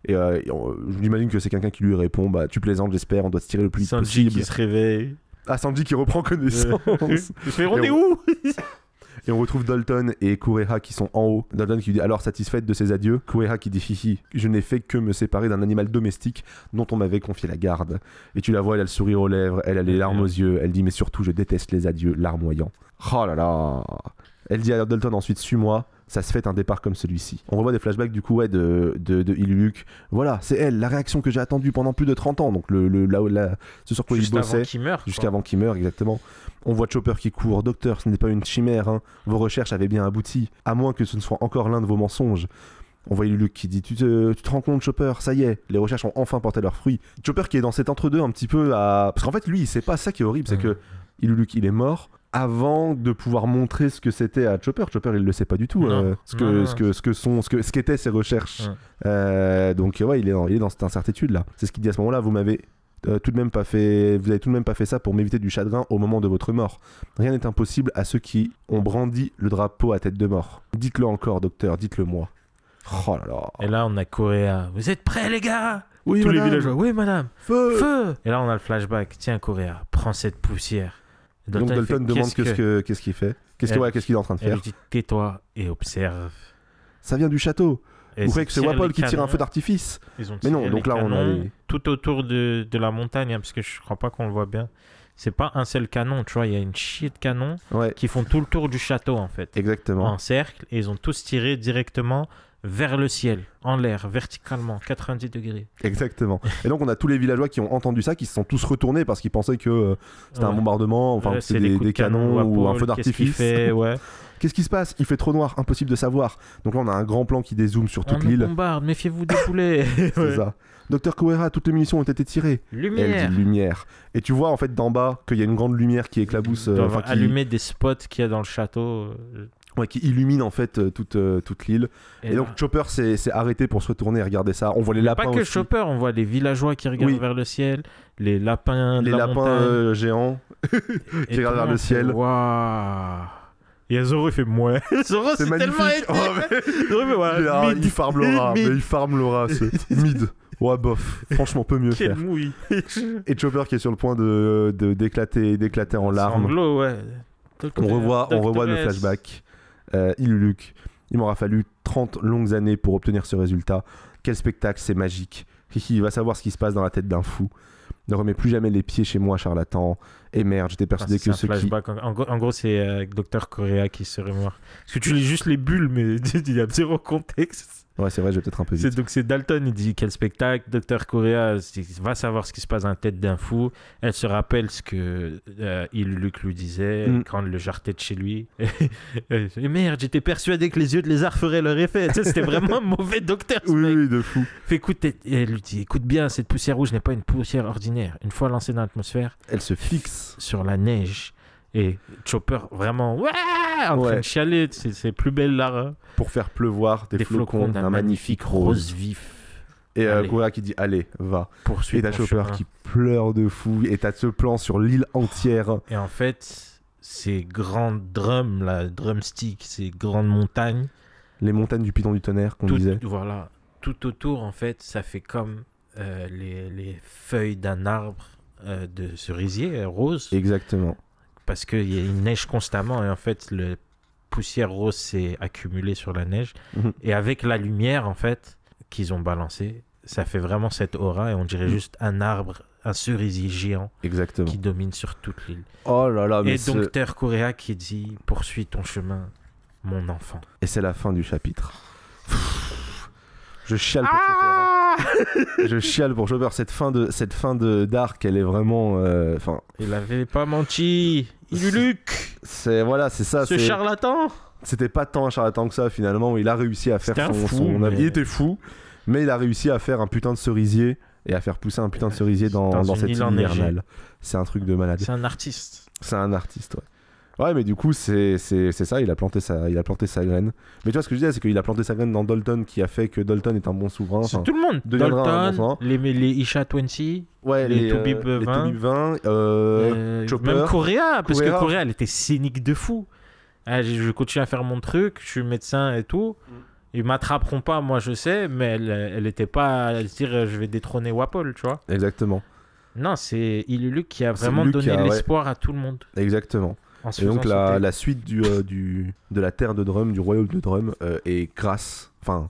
Et je m'imagine que c'est quelqu'un qui lui répond bah tu plaisantes j'espère, on doit se tirer le plus vite Sanji possible. qui se réveille. Ah Sanji qui reprend connaissance. Il fait rendez-vous. Et on retrouve Dalton et Kureha qui sont en haut. Dalton qui lui dit alors satisfaite de ses adieux. Kureha qui dit hihi, je n'ai fait que me séparer d'un animal domestique dont on m'avait confié la garde. Et tu la vois, elle a le sourire aux lèvres, elle a les larmes aux yeux. Elle dit mais surtout je déteste les adieux larmoyants. Oh là là. Elle dit à Dalton ensuite suis-moi. Ça se fait un départ comme celui-ci. On revoit des flashbacks du coup de Iluluc. Voilà, c'est elle, la réaction que j'ai attendue pendant plus de 30 ans. Donc ce sur quoi il Juste bossait. avant qu'il meure. Jusqu'à avant qu'il meure, exactement. On voit Chopper qui court. Docteur, ce n'est pas une chimère, hein. Vos recherches avaient bien abouti. À moins que ce ne soit encore l'un de vos mensonges. On voit Iluluc qui dit tu te rends compte, Chopper, ça y est, les recherches ont enfin porté leurs fruits. Chopper qui est dans cet entre-deux un petit peu à. Parce qu'en fait, lui, c'est pas ça qui est horrible, c'est que Iluluc, il est mort avant de pouvoir montrer ce que c'était à Chopper. Chopper, il le sait pas du tout, ce qu'étaient ses recherches. Donc ouais, il est dans cette incertitude là. C'est ce qu'il dit à ce moment-là. Vous m'avez tout de même pas fait ça pour m'éviter du chagrin au moment de votre mort. Rien n'est impossible à ceux qui ont brandi le drapeau à tête de mort. Dites-le encore, docteur, dites-le moi. Oh là là. Et là, on a Kureha. Vous êtes prêts, les gars? Oui, Tous madame. les villageois. Oui, madame. Feu. Feu. Et là, on a le flashback. Tiens, Kureha, prends cette poussière. Et Donc Dalton fait, demande qu'est-ce qu'il fait. Qu'est-ce qu'il est en train de Elle faire. lui dit tais-toi et observe. Ça vient du château. Et Vous croyez que c'est tire Wapol les qui tire un canons. feu d'artifice? Ils ont Mais non, tiré donc les là, on a canons les- tout autour de la montagne, hein, parce que je crois pas qu'on le voit bien. C'est pas un seul canon, tu vois, il y a une chier de canons Ouais, qui font tout le tour du château en fait, exactement. en cercle, et ils ont tous tiré directement vers le ciel, en l'air, verticalement, 90 degrés. Exactement. Et donc on a tous les villageois qui ont entendu ça, qui se sont tous retournés parce qu'ils pensaient que c'était un Ouais. bombardement, enfin Ouais, que c'est c'était les coups des de canon canons ou un Wapol, feu qu'est-ce qu'il d'artifice. fait, ouais. Qu'est-ce qui se passe? Il fait trop noir, impossible de savoir. Donc là on a un grand plan qui dézoome sur On toute nous l'île. bombarde, méfiez-vous des poulets. C'est Ouais. ça. Docteur Kureha, toutes les munitions ont été tirées. Et elle Lumière. dit lumière. Et tu vois en fait d'en bas qu'il y a une grande lumière qui éclabousse, Ils doivent enfin, qui, allumer des spots qu'il y a dans le château. ouais, qui illumine en fait toute l'île. Et donc là- Chopper s'est arrêté pour se retourner et regarder ça. On voit les Mais lapins pas que aussi. Chopper, on voit les villageois qui regardent Oui. vers le ciel, les lapins de Les la lapins montagne. géants. Et qui regardent vers tout le fait, ciel. Waouh. Et Zoro il fait mouais. Zoro c'est tellement magnifique. épais. Oh, mais- Zoro il fait ouais, Il mid. farm Laura, mais Mid. il farm Laura, ce mid. Ouais, bof. Franchement, peut mieux Quelle faire. mouille. Et Chopper qui est sur le point d'éclater en larmes. Sanglots, ouais. On revoit le Doctoresse. flashback. Iluluc. Il m'aura fallu 30 longues années pour obtenir ce résultat. Quel spectacle, c'est magique. Il va savoir ce qui se passe dans la tête d'un fou. Ne remets plus jamais les pieds chez moi, charlatan. Et merde, j'étais persuadé C'est que un ceux qui... flashback. En gros, c'est Dr. Correa qui serait mort. Parce que tu lis juste les bulles, mais il y a zéro contexte. Ouais, c'est vrai, je vais peut-être un peu vite. Donc c'est Dalton, il dit quel spectacle. Dr. Correa va savoir ce qui se passe dans la tête d'un fou. Elle se rappelle ce que Iluluc lui disait quand elle le jartait de chez lui. Et merde, j'étais persuadé que les yeux de lézard feraient leur effet. Tu sais, c'était vraiment un mauvais docteur. Ce mec. Oui, de fou. Fait, écoute, et elle lui dit écoute bien, cette poussière rouge n'est pas une poussière ordinaire. Une fois lancée dans l'atmosphère, Elle se fixe. sur la neige. Et Chopper vraiment ouais, en train de chialer, c'est plus belle Lara. Pour faire pleuvoir des flocons d'un magnifique rose. vif. Et Allez. Correa qui dit allez, va. Poursuis Et t'as ton Chopper chemin. qui pleure de fou. Et t'as ce plan sur l'île entière. Et en fait, ces grands drums, la drumstick, ces grandes montagnes, Les montagnes du Piton du Tonnerre qu'on tout, disait. voilà, tout autour, en fait, ça fait comme les feuilles d'un arbre de cerisier rose. Exactement. Parce qu'il y a une neige constamment et en fait, le poussière rose s'est accumulée sur la neige. Mhm. Et avec la lumière, en fait, qu'ils ont balancée, ça fait vraiment cette aura et on dirait juste un arbre, un cerisier géant Exactement. qui domine sur toute l'île. Oh là là, mais Et donc, Dr. Correa qui dit « Poursuis ton chemin, mon enfant. Et c'est la fin du chapitre. Je chiale pour Chopper. Je chiale pour Chopper. Cette fin de d'arc, elle est vraiment. Enfin, Il avait pas menti. Iluluc, c'est ça. ce charlatan. C'était pas tant un charlatan que ça finalement. Il a réussi à faire C'était un fou, son mais- Il était fou, mais il a réussi à faire un putain de cerisier et à faire pousser un putain de cerisier dans Dans cette une île île enneigée. hivernale. C'est un truc de malade. C'est un artiste. C'est un artiste, ouais. Ouais, mais du coup, c'est ça, il a planté sa graine. Mais tu vois, ce que je disais, c'est qu'il a planté sa graine dans Dalton, qui a fait que Dalton est un bon souverain. C'est Enfin, tout le monde. deviendra un bon Dalton, sang. les Isha 20, ouais, les Toubib les 20, Toubib 20, Chopper. même Correa, parce Correa. que Correa, elle était cynique de fou. Ah, je continue à faire mon truc, je suis médecin et tout. Ils m'attraperont pas, moi je sais, mais elle était pas à se dire je vais détrôner Wapol, tu vois. Exactement. Non, c'est Iluluc qui a C'est vraiment Luc donné qui a, ouais. l'espoir à tout le monde. Exactement. En se Et donc, faisant sauter. la suite de la terre de Drum, du royaume de Drum, est grâce. Enfin,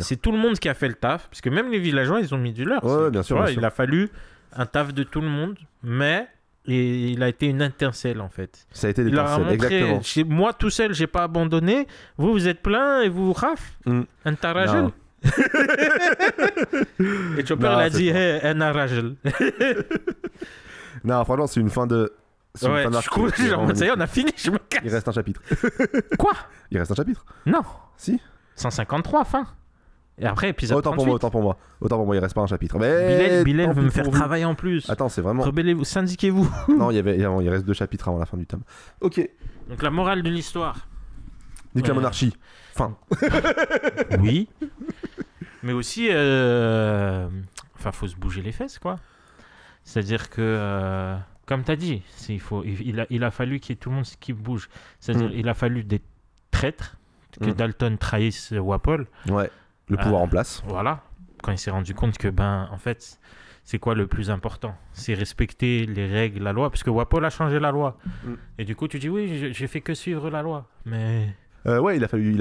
C'est tout le monde qui a fait le taf, parce que même les villageois, ils ont mis du leur. Ouais, C'est- ouais, bien tu sûr, vois, bien sûr. il a fallu un taf de tout le monde, mais il a été une étincelle en fait. ça a été des Il leur a parcelles. montré, Exactement. moi tout seul, j'ai pas abandonné. Vous êtes plein et vous raf. Mm. Un tarajel. Non. Et Chopper Non, il a c'est dit pas. hey, un arajel. Non, franchement, c'est une fin de. C'est une Ouais, fin je d'arc crois, qui est genre, vraiment ça y est, on magnifique. a fini, je me casse. Il reste un chapitre. Quoi? Il reste un chapitre. Non. Si. 153, fin. Et après, épisode Autant 38. pour moi, il reste pas un chapitre. Mais Bilal tant veut pis me faire pour vous. travailler en plus. Attends, c'est vraiment. Rebellez-vous, syndiquez-vous. Non, il reste 2 chapitres avant la fin du tome. Ok. Donc la morale de l'histoire. Nique la Ouais. monarchie. Fin. Oui. Mais aussi, enfin, faut se bouger les fesses, quoi. C'est-à-dire que, comme tu as dit, il a fallu qu'il y ait tout le monde qui bouge. C'est-à-dire il a fallu des traîtres, que Dalton trahisse Wapol. Ouais. Le pouvoir en place. Voilà. Quand il s'est rendu compte que, en fait, c'est quoi le plus important? C'est respecter les règles, la loi, parce que Wapol a changé la loi. Et du coup, tu dis, oui, j'ai fait que suivre la loi. Mais... Ouais, il a fallu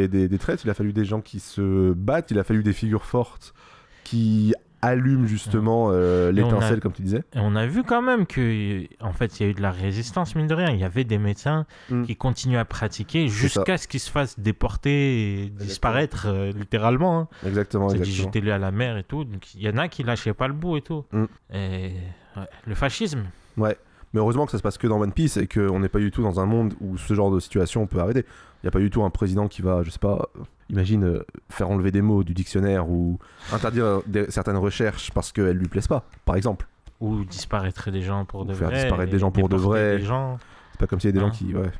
des traîtres, il a fallu des gens qui se battent, il a fallu des figures fortes qui allument justement l'étincelle, comme tu disais. Et on a vu quand même que, en fait, il y a eu de la résistance, mine de rien. Il y avait des médecins qui continuent à pratiquer jusqu'à ce qu'ils se fassent déporter et disparaître, littéralement. Hein. Exactement, C'est dit, exactement. jetez-les à la mer et tout. Donc, il y en a qui lâchaient pas le bout et tout. Et ouais, le fascisme. Ouais. Mais heureusement que ça se passe que dans One Piece et qu'on n'est pas du tout dans un monde où ce genre de situation peut arrêter. Il n'y a pas du tout un président qui va, je sais pas, imagine, faire enlever des mots du dictionnaire ou interdire certaines recherches parce qu'elles lui plaisent pas, par exemple. Ou disparaître des gens pour de Faire vrai. disparaître des gens pour de déporter vrai. des gens. C'est pas comme s'il y a des gens qui... Ouais.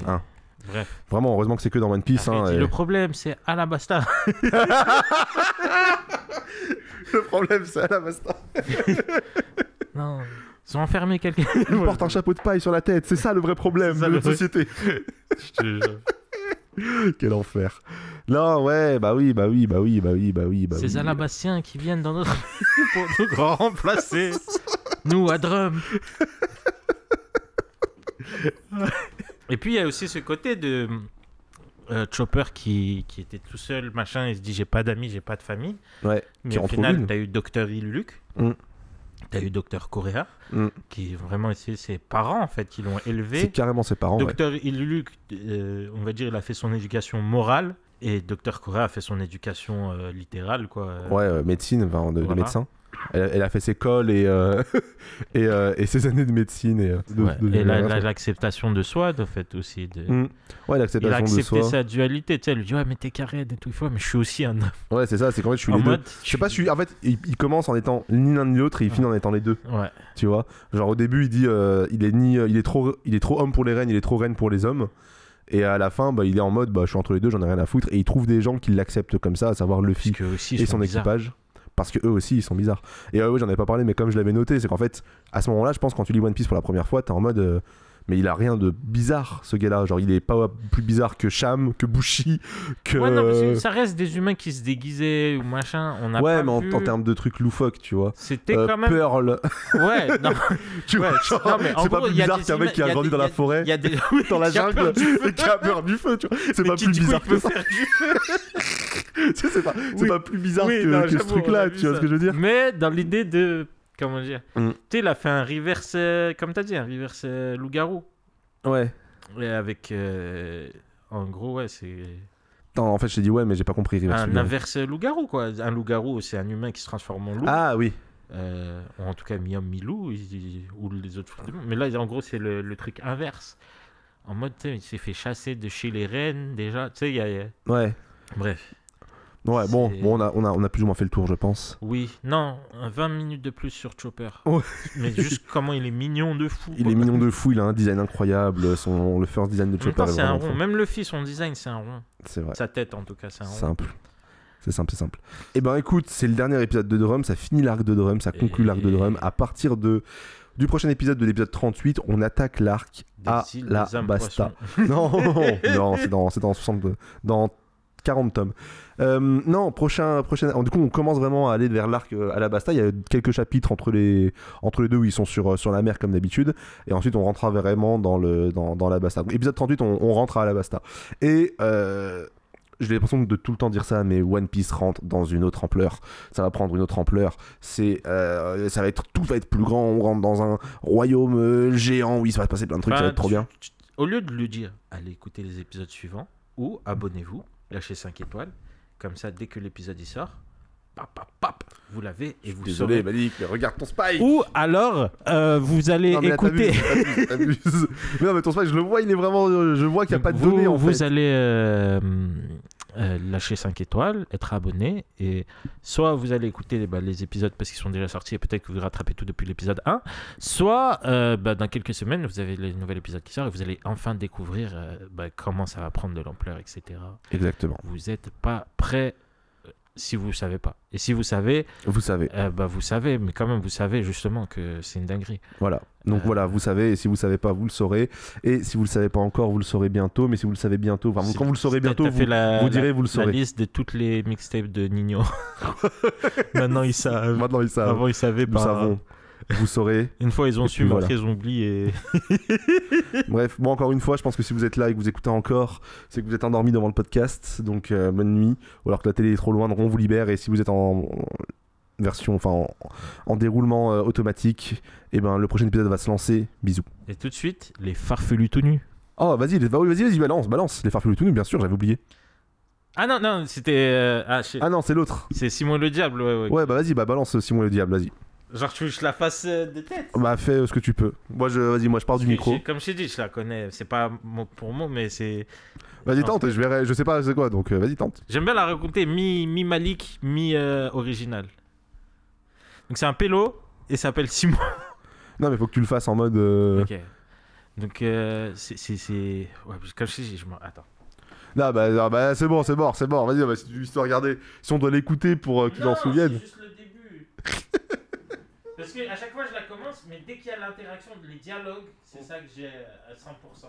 Hein. Bref. Vraiment, heureusement que c'est que dans One Piece. Après, Hein, il dit, et- le problème, c'est Alabasta. Le problème, c'est Alabasta. Non, ils ont enfermé quelqu'un. Il porte un chapeau de paille sur la tête, c'est ça le vrai problème C'est ça de le notre vrai- société. Je te jure. Quel enfer. Non, ouais, bah oui. Ces Alabastiens qui viennent dans notre pour nous remplacer. Nous, à Drum. Et puis, il y a aussi ce côté de Chopper qui était tout seul, machin, il se dit j'ai pas d'amis, j'ai pas de famille. Ouais, mais qui au en final, trouve une. t'as eu Dr. Illuc, t'as eu Dr. Correa, qui vraiment, c'est ses parents, en fait, qui l'ont C'est élevé. carrément ses parents, ouais. Dr. Illuc, on va dire, il a fait son éducation morale, et Dr. Correa a fait son éducation littérale, quoi. Ouais, médecine, enfin, de Voilà. médecin. Elle a fait ses cols et ses années de médecine. Et l'acceptation de soi, en fait, aussi. Ouais, Il a l'acceptation de accepté soi. sa dualité, tu sais, elle lui dit, ouais, mais t'es carré et tout, il faut, mais je suis aussi un homme. Ouais, c'est ça, c'est qu'en fait, je suis En les mode, deux. Je sais pas, en fait, il commence en étant ni l'un ni l'autre et il finit en étant les deux. Ouais. Tu vois, genre au début, il dit il est trop homme pour les reines, il est trop reine pour les hommes. Et à la fin, bah, il est en mode, bah, je suis entre les deux, j'en ai rien à foutre. Et il trouve des gens qui l'acceptent comme ça, à savoir Luffy Parce que aussi, ils et sont son bizarres. équipage. Parce que eux aussi, ils sont bizarres. Et ouais, j'en avais pas parlé, mais comme je l'avais noté, c'est qu'en fait, à ce moment-là, je pense, quand tu lis One Piece pour la première fois, t'es en mode. Mais il a rien de bizarre, ce gars-là. Genre, il est pas plus bizarre que Sham, que Bushi, que. Ouais, non, parce que ça reste des humains qui se déguisaient ou machin. On a Ouais, pas mais vu. en termes de trucs loufoques, tu vois. C'était quand même. Pearl. Ouais, non. Tu vois, Ouais, genre, non, mais en c'est pas gros, plus il y a bizarre des qu'un mec qui a il y a grandi des- dans la forêt, Il y a des. dans la qui a jungle, peur du feu. et qui a peur du feu, tu vois. C'est Mais pas qui, plus du coup, bizarre il peut que ça. faire du feu. Tu sais, c'est Oui. pas plus bizarre Oui, que, non, que ce j'avoue, on truc-là, a vu tu vois ça. ce que je veux dire. Mais dans l'idée de. Comment dire Mm. Tu sais, il a fait un reverse. Comme t'as dit, un reverse loup-garou. Ouais. Et avec. En gros, ouais, c'est. Attends, en fait, je t'ai dit ouais, mais j'ai pas compris. Reverse Un Loup-garou. inverse loup-garou, quoi. Un loup-garou, c'est un humain qui se transforme en loup. Ah oui. Ou en tout cas mi-homme, mi-loup, ou les autres fruits du monde. Mais là, en gros, c'est le truc inverse. En mode, tu sais, il s'est fait chasser de chez les reines, déjà. Tu sais, il y a... Ouais. Bref. Ouais, bon, C'est- on a plus ou moins fait le tour, je pense. Oui. Non, 20 minutes de plus sur Chopper. Ouais. Mais juste comment il est mignon de fou. Il quoi. est mignon de fou, il a un design incroyable. Le first design de En même Chopper temps, est c'est un vraiment rond. fou. Même le fils, son design, c'est un rond. C'est vrai. Sa tête, en tout cas, c'est un rond. Simple. C'est simple. Et ben écoute, c'est le dernier épisode de Drum, ça finit l'arc de Drum, ça conclut l'arc de Drum. À partir du prochain épisode, de l'épisode 38, on attaque l'arc Des à îles, la des âmes Basta. poissons. Non, c'est dans 62, dans 40 tomes. Non, prochain. Du coup, on commence vraiment à aller vers l'arc à la Basta. Il y a quelques chapitres entre les deux où ils sont sur la mer comme d'habitude. Et ensuite, on rentrera vraiment dans la Basta. Donc, épisode 38, on rentre à la Basta. Et j'ai l'impression de tout le temps dire ça, mais One Piece rentre dans une autre ampleur. Ça va prendre une autre ampleur. Tout va être plus grand. On rentre dans un royaume géant où il se va se passer plein de trucs. Ça va être trop bien. Au lieu de lui dire, allez écouter les épisodes suivants, ou abonnez-vous, lâchez 5 étoiles, comme ça, dès que l'épisode y sort, pap, vous l'avez et vous Désolé, saurez. Malik, mais regarde ton spike. Ou alors, vous allez Non, mais là, écouter. t'abuses. Mais non, mais ton spike, je le vois, il est vraiment. Je vois qu'il n'y a pas de données en Vous fait. allez lâcher 5 étoiles, être abonné, et soit vous allez écouter les épisodes parce qu'ils sont déjà sortis et peut-être que vous rattrapez tout depuis l'épisode 1, soit dans quelques semaines, vous avez le nouvel épisode qui sort et vous allez enfin découvrir comment ça va prendre de l'ampleur, etc. Exactement. Vous n'êtes pas prêt si vous ne savez pas. Et si vous savez, Vous savez. vous savez, mais quand même, vous savez justement que c'est une dinguerie. Voilà. Donc voilà, vous savez, et si vous savez pas, vous le saurez. Et si vous le savez pas encore, vous le saurez bientôt. Mais si vous le savez bientôt, enfin, quand vous le saurez bientôt, T'as fait vous direz, vous le la saurez. liste de toutes les mixtapes de Nino. Maintenant, ils savent. Maintenant, ils savent. Avant, ils savaient Nous pas. savons. Vous saurez. Une fois, ils ont Et su, puis mais voilà. après, ils ont oublié. Bref, bon, encore une fois, je pense que si vous êtes là et que vous écoutez encore, c'est que vous êtes endormi devant le podcast. Donc, bonne nuit. Ou alors que la télé est trop loin, on vous libère. Et si vous êtes en version, enfin, en déroulement automatique, et ben, le prochain épisode va se lancer. Bisous. Et tout de suite, les farfelus tout nus. Oh, vas-y, balance. Les farfelus tout nus, bien sûr, j'avais oublié. Ah non, c'était. Ah non, c'est l'autre. C'est Simon le Diable, ouais. Ouais, bah vas-y, balance Simon le Diable, vas-y. Genre, tu veux que je la fasse de tête? Bah, fais ce que tu peux. Moi, je pars du micro. Comme je t'ai dit, je la connais. C'est pas mot pour mot, mais c'est. Vas-y, Non. tente, je verrai, je sais pas c'est quoi, donc vas-y, tente. J'aime bien la raconter mi-Malik, mi-original. Donc, c'est un pélo et ça s'appelle Simon. Non, mais faut que tu le fasses en mode. Ok. Donc, c'est. Ouais, comme je t'ai dit, Attends. Non, bah c'est bon, vas-y, bah, si tu veux juste regarder. Si on doit l'écouter pour qu'ils en souviennent. C'est juste le début. Parce que à chaque fois je la commence, mais dès qu'il y a l'interaction, les dialogues, c'est ça que j'ai à 100%.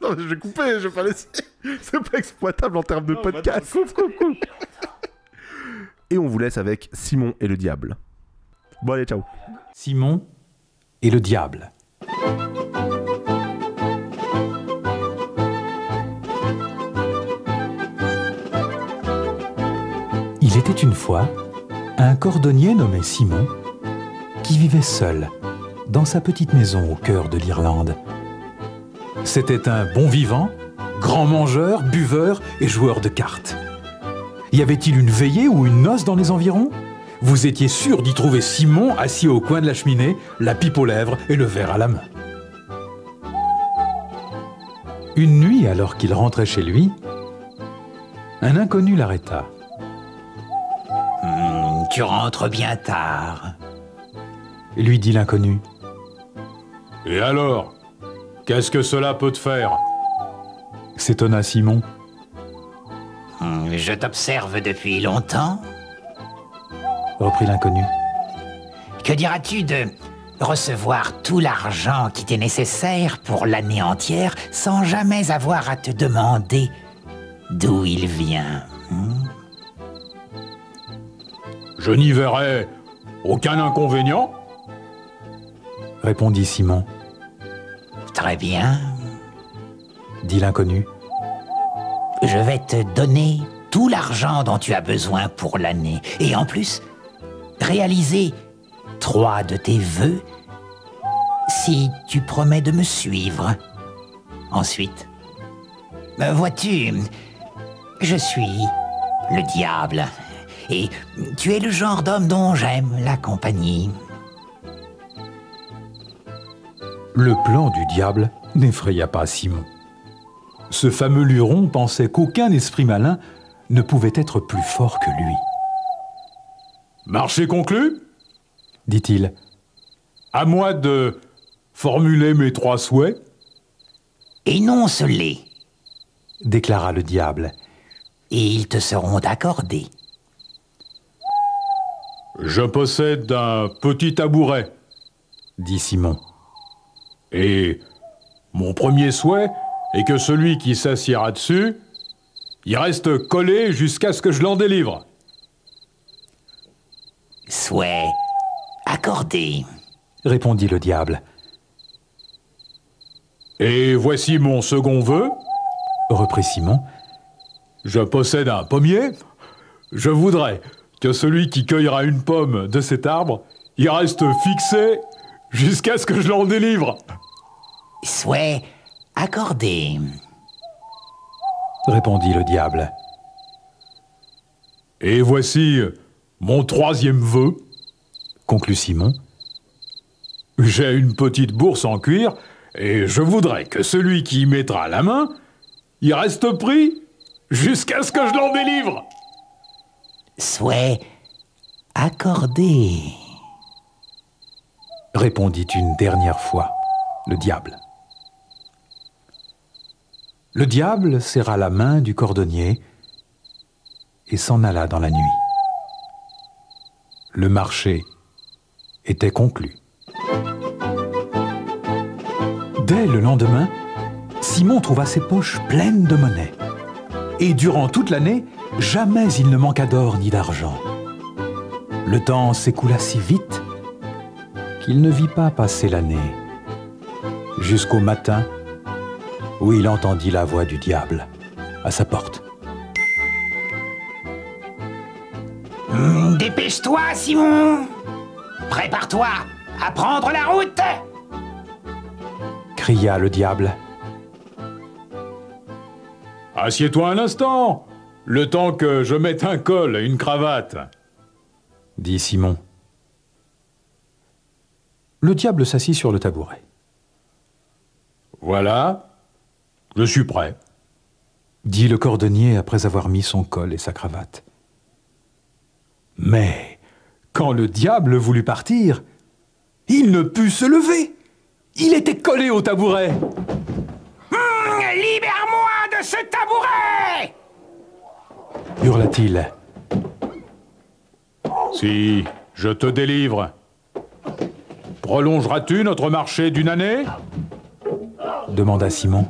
Non, mais je vais couper, je vais pas laisser. C'est pas exploitable en termes de podcast. Coupe. Et on vous laisse avec Simon et le diable. Bon, allez, ciao. Simon et le diable. Il était une fois un cordonnier nommé Simon qui vivait seul dans sa petite maison au cœur de l'Irlande. C'était un bon vivant, grand mangeur, buveur et joueur de cartes. Y avait-il une veillée ou une noce dans les environs ? Vous étiez sûr d'y trouver Simon assis au coin de la cheminée, la pipe aux lèvres et le verre à la main. Une nuit, alors qu'il rentrait chez lui, un inconnu l'arrêta. « Tu rentres bien tard. » lui dit l'inconnu. « Et alors ? Qu'est-ce que cela peut te faire ?» s'étonna Simon. « Je t'observe depuis longtemps. » reprit l'inconnu. « Que diras-tu de recevoir tout l'argent qui t'est nécessaire pour l'année entière sans jamais avoir à te demander d'où il vient ? Je n'y verrai aucun inconvénient. » répondit Simon. « Très bien. » dit l'inconnu. « Je vais te donner tout l'argent dont tu as besoin pour l'année. Et en plus, réaliser 3 de tes vœux si tu promets de me suivre. Ensuite, vois-tu, je suis le diable. Et tu es le genre d'homme dont j'aime la compagnie. » Le plan du diable n'effraya pas Simon. Ce fameux luron pensait qu'aucun esprit malin ne pouvait être plus fort que lui. « Marché conclu ?» dit-il. « À moi de formuler mes 3 souhaits. » Énonce-les, déclara le diable. Et ils te seront accordés. « Je possède un petit tabouret, dit Simon. Et mon premier souhait est que celui qui s'assiera dessus, il reste collé jusqu'à ce que je l'en délivre. » Souhait accordé, répondit le diable. « Et voici mon second vœu, reprit Simon. Je possède un pommier. Je voudrais que celui qui cueillera une pomme de cet arbre, il reste fixé jusqu'à ce que je l'en délivre. » Souhait accordé, répondit le diable. « Et voici mon 3e vœu, conclut Simon. J'ai une petite bourse en cuir et je voudrais que celui qui y mettra la main, il reste pris jusqu'à ce que je l'en délivre. » Souhait accordé, répondit une dernière fois le diable. Le diable serra la main du cordonnier et s'en alla dans la nuit. Le marché était conclu. Dès le lendemain, Simon trouva ses poches pleines de monnaie. Et durant toute l'année, jamais il ne manqua d'or ni d'argent. Le temps s'écoula si vite qu'il ne vit pas passer l'année, jusqu'au matin où il entendit la voix du diable à sa porte. « Dépêche-toi, Simon! Prépare-toi à prendre la route !» cria le diable. « Assieds-toi un instant, le temps que je mette un col et une cravate. » dit Simon. Le diable s'assit sur le tabouret. « Voilà, je suis prêt. » dit le cordonnier après avoir mis son col et sa cravate. Mais quand le diable voulut partir, il ne put se lever. Il était collé au tabouret. Libère-moi de ce tabouret! Hurla-t-il. Si je te délivre, prolongeras-tu notre marché d'1 année ? demanda Simon.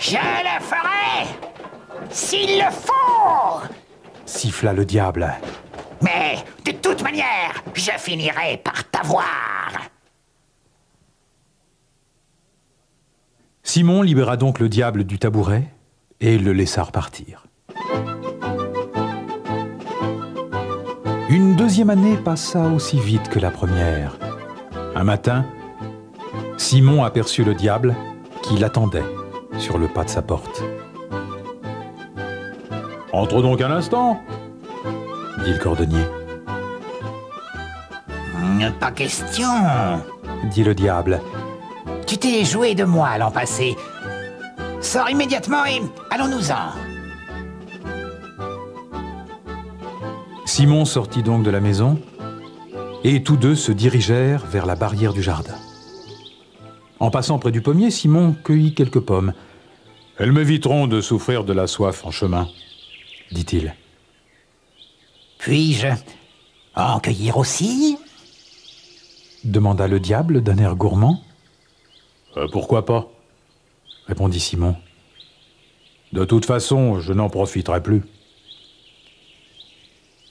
Je le ferai s'il le faut. Siffla le diable. Mais de toute manière, je finirai par t'avoir. Simon libéra donc le diable du tabouret et le laissa repartir. Une deuxième année passa aussi vite que la première. Un matin, Simon aperçut le diable qui l'attendait sur le pas de sa porte. « Entre donc un instant !» dit le cordonnier. « Pas question !» dit le diable. « Tu t'es joué de moi l'an passé. Sors immédiatement et allons-nous-en. » Simon sortit donc de la maison et tous deux se dirigèrent vers la barrière du jardin. En passant près du pommier, Simon cueillit quelques pommes. « Elles m'éviteront de souffrir de la soif en chemin. » dit-il. « Puis-je en cueillir aussi ?» demanda le diable d'un air gourmand. « Pourquoi pas ?» répondit Simon. « De toute façon, je n'en profiterai plus. »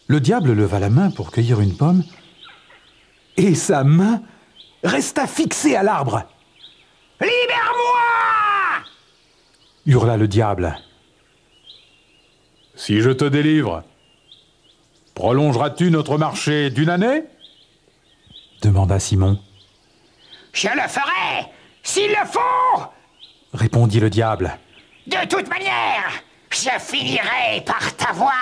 Le diable leva la main pour cueillir une pomme, et sa main resta fixée à l'arbre. « Libère-moi » hurla le diable. « Si je te délivre, prolongeras-tu notre marché d'une année ?» demanda Simon. « Je le ferai, s'il le faut » répondit le diable. « De toute manière, je finirai par t'avoir »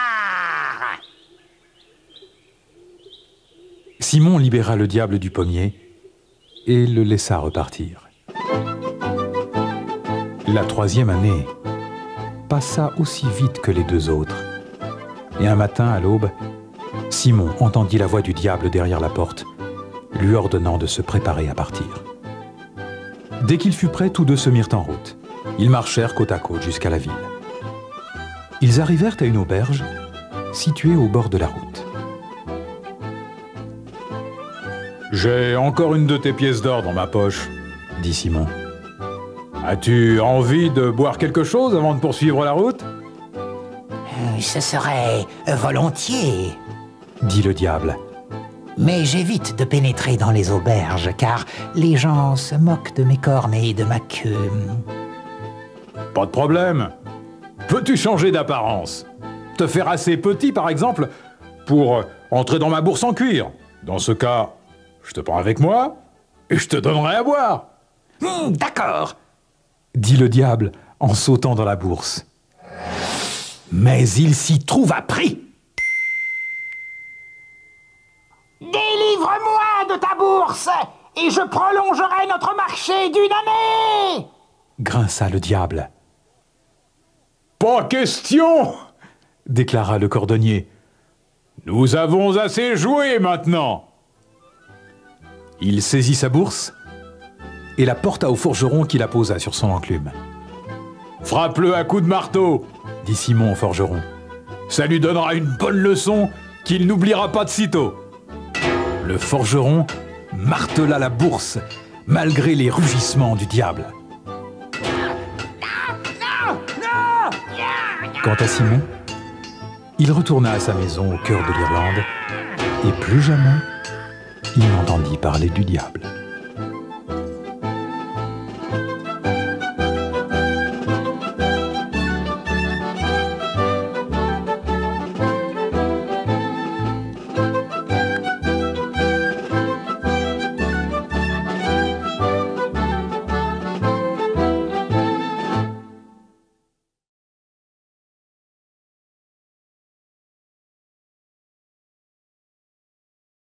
Simon libéra le diable du pommier et le laissa repartir. La troisième année passa aussi vite que les deux autres. Et un matin, à l'aube, Simon entendit la voix du diable derrière la porte, lui ordonnant de se préparer à partir. Dès qu'il fut prêt, tous deux se mirent en route. Ils marchèrent côte à côte jusqu'à la ville. Ils arrivèrent à une auberge située au bord de la route. « J'ai encore une de tes pièces d'or dans ma poche, » dit Simon. « As-tu envie de boire quelque chose avant de poursuivre la route ?»« Ce serait volontiers, » dit le diable. « Mais j'évite de pénétrer dans les auberges, car les gens se moquent de mes cornes et de ma queue. »« Pas de problème. Peux-tu changer d'apparence? Te faire assez petit, par exemple, pour entrer dans ma bourse en cuir? Dans ce cas, je te prends avec moi et je te donnerai à boire. » D'accord, dit le diable en sautant dans la bourse. Mais il s'y trouva pris. « Délivre-moi de ta bourse et je prolongerai notre marché d'une année » grinça le diable. « Pas question !» déclara le cordonnier. « Nous avons assez joué maintenant !» Il saisit sa bourse et la porta au forgeron qui la posa sur son enclume. « Frappe-le à coups de marteau !» dit Simon au forgeron. « Ça lui donnera une bonne leçon qu'il n'oubliera pas de sitôt. » Le forgeron martela la bourse malgré les rugissements du diable. Quant à Simon, il retourna à sa maison au cœur de l'Irlande et plus jamais il n'entendit parler du diable.